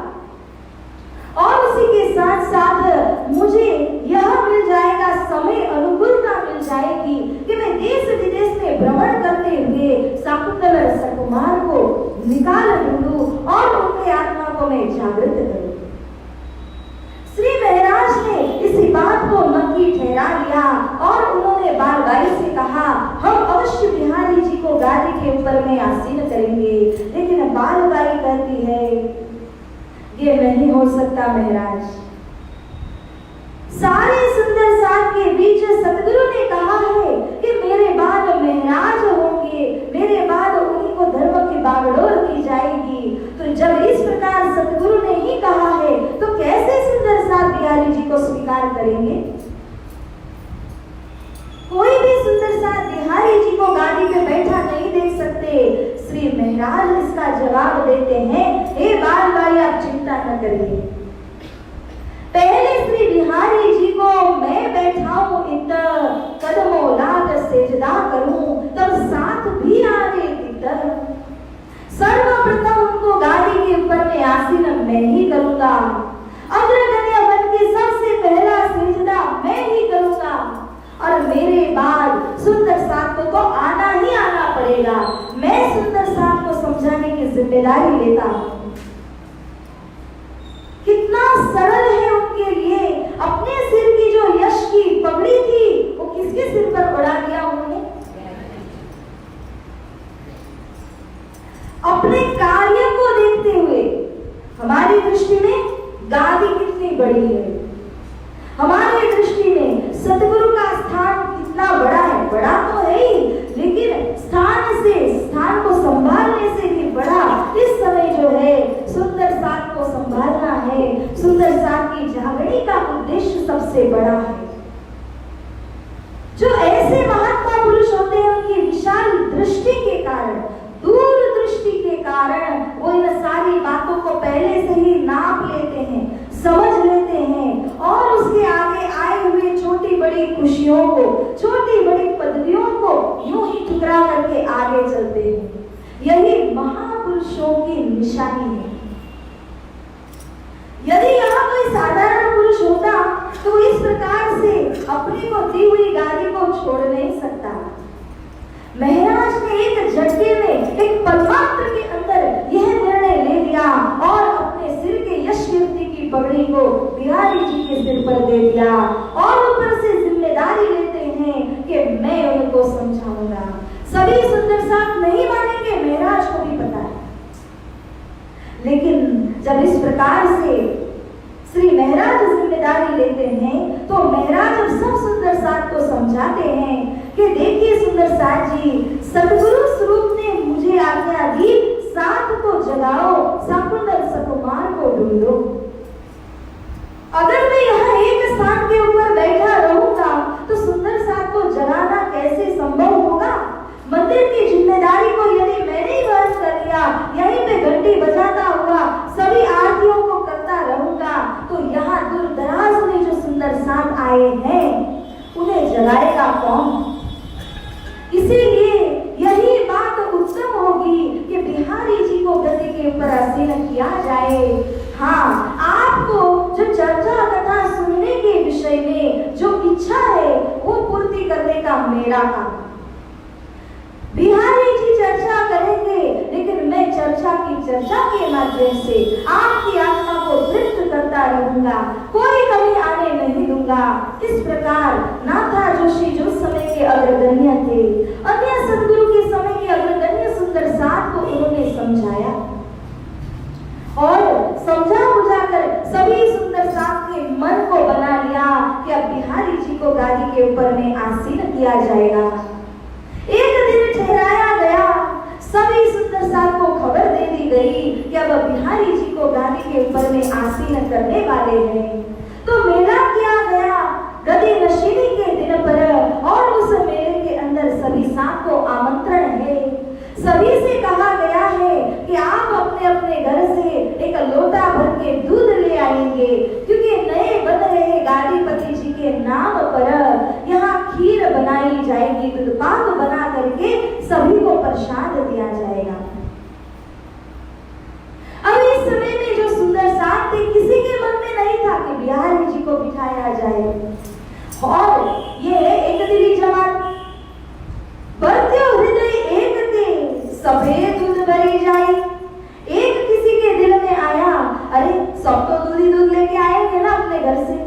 और उसी के साथ साथ मुझे यह मिल जाएगा, समय अनुकूलता मिल जाएगी कि मैं देश विदेश में भ्रमण करते हुए शाकुंतल और सकुमार को निकाल ढूंढूं और उनके आत्मा को मैं जागृत करूं। श्री महाराज ने इसी बात को नक्की ठहरा लिया और उन्होंने बालबाई से कहा हम अवश्य बिहारी जी को गादी के ऊपर में आसीन करेंगे। लेकिन बालबाई कहती है ये नहीं हो सकता महाराज। सारे सुंदर साथ के बीच सतगुरु ने कहा है कि मेरे बाद महाराज होंगे, मेरे बाद उन्हीं को धर्म की बागडोर दी जाएगी। तो जब इस प्रकार सतगुरु ने ही कहा है तो कैसे सुंदर साथ बिहारी जी को स्वीकार करेंगे। कोई भी सुंदर साथ बिहारी जी को गादी पे बैठा नहीं देख सकते। श्री महाराज इसका जवाब देते हैं हे बालबाई, आप चिंता न करिए, पहले श्री बिहारी जी को मैं बैठाऊं इतर, कदमों लाग सेजदा करूं, तब साथ भी आगे इतर। सर्वप्रथम उनको गादी के ऊपर में आसीन मैं ही करूंगा, अग्रगण्य बन के सबसे पहला सेजदा मैं ही करूंगा और मेरे बाद सुंदर साथ को तो आना ही आना पड़ेगा। मैं सुंदर साथ को समझाने की जिम्मेदारी लेता हूं। कितना सरल है उनके लिए। अपने सिर की जो यश की पगड़ी थी वो किसके सिर पर उड़ा दिया उन्होंने। अपने कार्य को देखते हुए हमारी दृष्टि में गादी कितनी बड़ी है, हमारी दृष्टि में सतगुरु का स्थान कितना बड़ा है। बड़ा तो है ही, लेकिन स्थान को संभालने से भी बड़ा इस समय जो है सुंदर साथ को संभालना है। सुंदर साथ की जागरणी का उद्देश्य सबसे बड़ा है। जो ऐसे महात्मा पुरुष होते हैं उनकी विशाल दृष्टि के कारण, दूर दृष्टि के कारण वो इन सारी बातों को पहले से ही नाप लेते हैं, समझ लेते हैं और उसके आगे आए हुए छोटी बड़ी खुशियों को, छोटी बड़ी पदवियों को यूं ही ठुकरा करके करके आगे चलते हैं। यही महापुरुषों की निशानी है। यदि यहाँ कोई साधारण पुरुष होता तो इस प्रकार से अपनी को दी हुई गाड़ी को छोड़ नहीं सकता। महाराज ने एक झटके में, एक पलमात्र के अंदर यह निर्णय ले लिया और अपने सिर के यश कीर्ति की पगड़ी को बिहारी जी के सिर पर दे दिया और ऊपर से जिम्मेदारी लेते हैं कि मैं उनको समझाऊंगा। सभी सुंदर साथ नहीं मानेंगे, महाराज को भी पता है। लेकिन जब इस प्रकार से श्री महाराज जिम्मेदारी लेते हैं तो महाराज अब सब सुंदर साथ को समझाते हैं कि देखिए सुंदर साथ जी, सतगुरु स्वरूप ने मुझे आज्ञा दी, साथ को जगाओ, सकुंडल सकुमार को ढूंढो। अगर मैं यहाँ एक स्थान के ऊपर बैठा रहूंगा तो सुंदर साथ को जगाना कैसे संभव होगा? मंदिर की जिम्मेदारी को यदि मैंने ही वहन कर लिया, यहीं पे घंटी बजाता हुआ सभी आरतियों को करता रहूंगा तो यहाँ दूर दराज में जो सुंदर साथ आए हैं उन्हें जगाएगा कौन? इसीलिए यही बात उत्तम होगी कि बिहारी जी को गद्दी के ऊपर आसीन किया जाए। हाँ, आपको जो चर्चा कथा सुनने के विषय में जो इच्छा है वो पूर्ति करने का मेरा काम। बिहारी जी चर्चा करेंगे लेकिन मैं चर्चा के माध्यम से आपकी आत्मा को तृप्त करता रहूंगा, कोई कमी आने नहीं दूंगा। इस प्रकार नाथा जोशी जो समय के अग्रगण्य थे, अन्य सदगुरु के समय के अग्रगण्य सुंदर साथ को उन्होंने समझाया और समझा बुझाकर सभी सुंदर साथ के मन को बना लिया कि अब बिहारी जी को गादी के ऊपर में आसीन किया जाएगा। एक दिन ठहराया गया, सभी सुंदर साथ को खबर दे दी गई कि अब बिहारी जी को गादी के ऊपर में आसीन करने वाले हैं। तो मेला किया गया गदी नशीली के दिन पर और उस मेले के अंदर सभी साथ को आमंत्रण है। सभी से कहा गया है कि आप अपने अपने घर से एक लोटा भर के दूध ले आएंगे क्योंकि नए बन रहे गादीपति जी के नाम पर यहाँ खीर बनाई जाएगी, दूध पाक बना करके सभी को प्रसाद दिया जाएगा। अब इस समय में जो सुंदर साथ थे, किसी के मन में नहीं था कि बिहारी जी को बिठाया जाए और ये एक दिली जवान बढ़ते हृदय एक थे सफेद दूध भरी जाए। एक किसी के दिल में आया, अरे सब तो दूध ही दूध लेके आएंगे ना अपने घर से,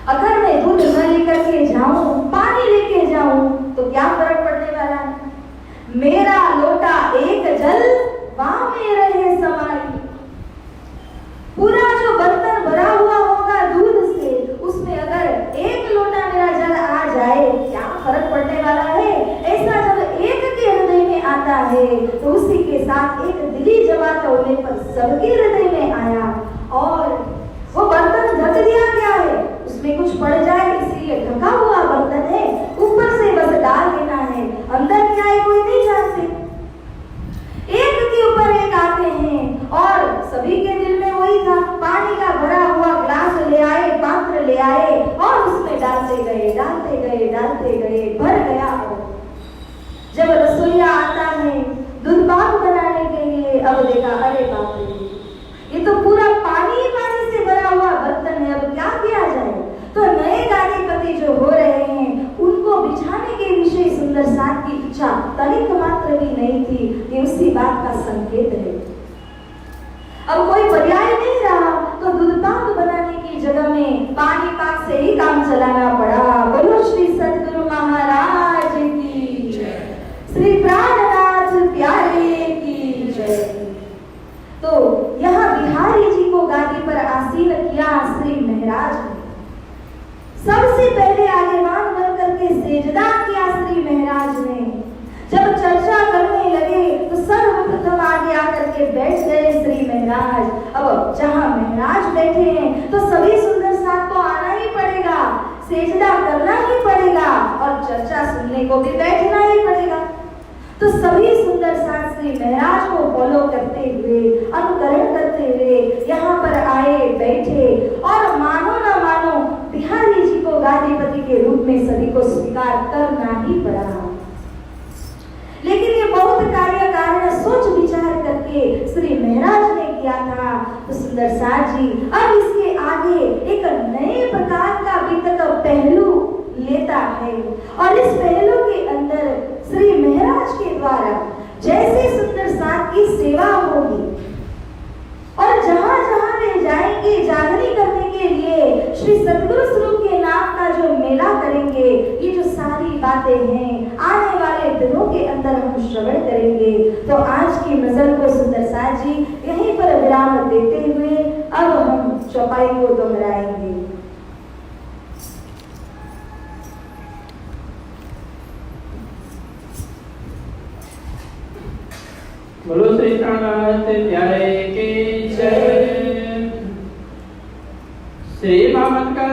अगर मैं दूध न लेकर के जाऊं, पानी लेके जाऊं तो क्या फर्क पड़ने वाला है? मेरा लोटा एक जल वहां में रहे समाई। पूरा जो बर्तन भरा हुआ होगा दूध से, उसमें अगर एक लोटा मेरा जल आ जाए क्या फर्क पड़ने वाला है? ऐसा जब एक के हृदय में आता है तो उसी के साथ एक दिली जमात होने पर सबके हृदय में आया और वो बर्तन ढक दिया गया है, उसमें कुछ पड़ जाए इसलिए ढका हुआ बर्तन है, ऊपर से बस डाल देना है, अंदर क्या है कोई नहीं जानते। एक के ऊपर एक आते हैं और सभी के दिल में वही था, पानी का भरा हुआ ग्लास ले आए, पात्र ले आए और उसमें डालते गए डालते गए डालते गए, भर गया। जब रसोईया आता है दूध पाक बनाने के लिए, अब देखा अरे बाप रे, ये तो पूरा पानी से भरा हुआ बर्तन है, अब क्या किया जाए? तो नए गादीपति जो हो रहे हैं उनको बिछाने के विषय सुंदर साथ की इच्छा तनिक मात्र भी नहीं थी। ये उसी बात का संकेत है। अब कोई पर्याय नहीं रहा तो दूध पाक बनाने की जगह में पानी पाक से ही काम चलाना पड़ा। बोलो श्री सतगुरु महाराज की जय, श्री प्राणनाथ प्यारे की जय। तो यहाँ बिहारी जी को गादी पर आसीन किया श्री महाराज ने। सबसे पहले आगेवान बन करके सेजदा किया श्री महाराज ने। जब चर्चा करने लगे तो सर्वप्रथम आगे आकर के बैठ गए श्री महाराज। अब जहाँ महाराज बैठे हैं तो सभी सुंदर साथ को आना ही पड़ेगा, सेजदा करना ही पड़ेगा और चर्चा सुनने को भी बैठना ही पड़ेगा। तो सभी सुंदर साथ श्री महाराज को फॉलो करते हुए, अनुकरण करते हुए यहाँ पर आए, बैठे और मानो ना मानो बिहारी जी को गादीपति के रूप में सभी को स्वीकार करना ही पड़ा। करके श्री महाराज ने किया था। तो सुंदर साथ जी अब इसके आगे एक नए प्रकार का बीतक पहलू लेता है और इस पहलू के अंदर श्री महाराज के द्वारा जैसे सुंदर साथ की सेवा होगी और जहां जहां वे जाएंगे जागरण करने के लिए श्री सतगुरु स्वरूप के नाम का जो मेला करेंगे, ये जो सारी बातें हैं आने वाले दिनों के अंदर हम श्रवण करेंगे। तो आज की मजल को सुंदर साथ जी यहीं पर विराम देते हुए अब हम चौपाई को दोहराएंगे। बोलो श्री प्राणनाथ प्यारे की जय। श्री मामत का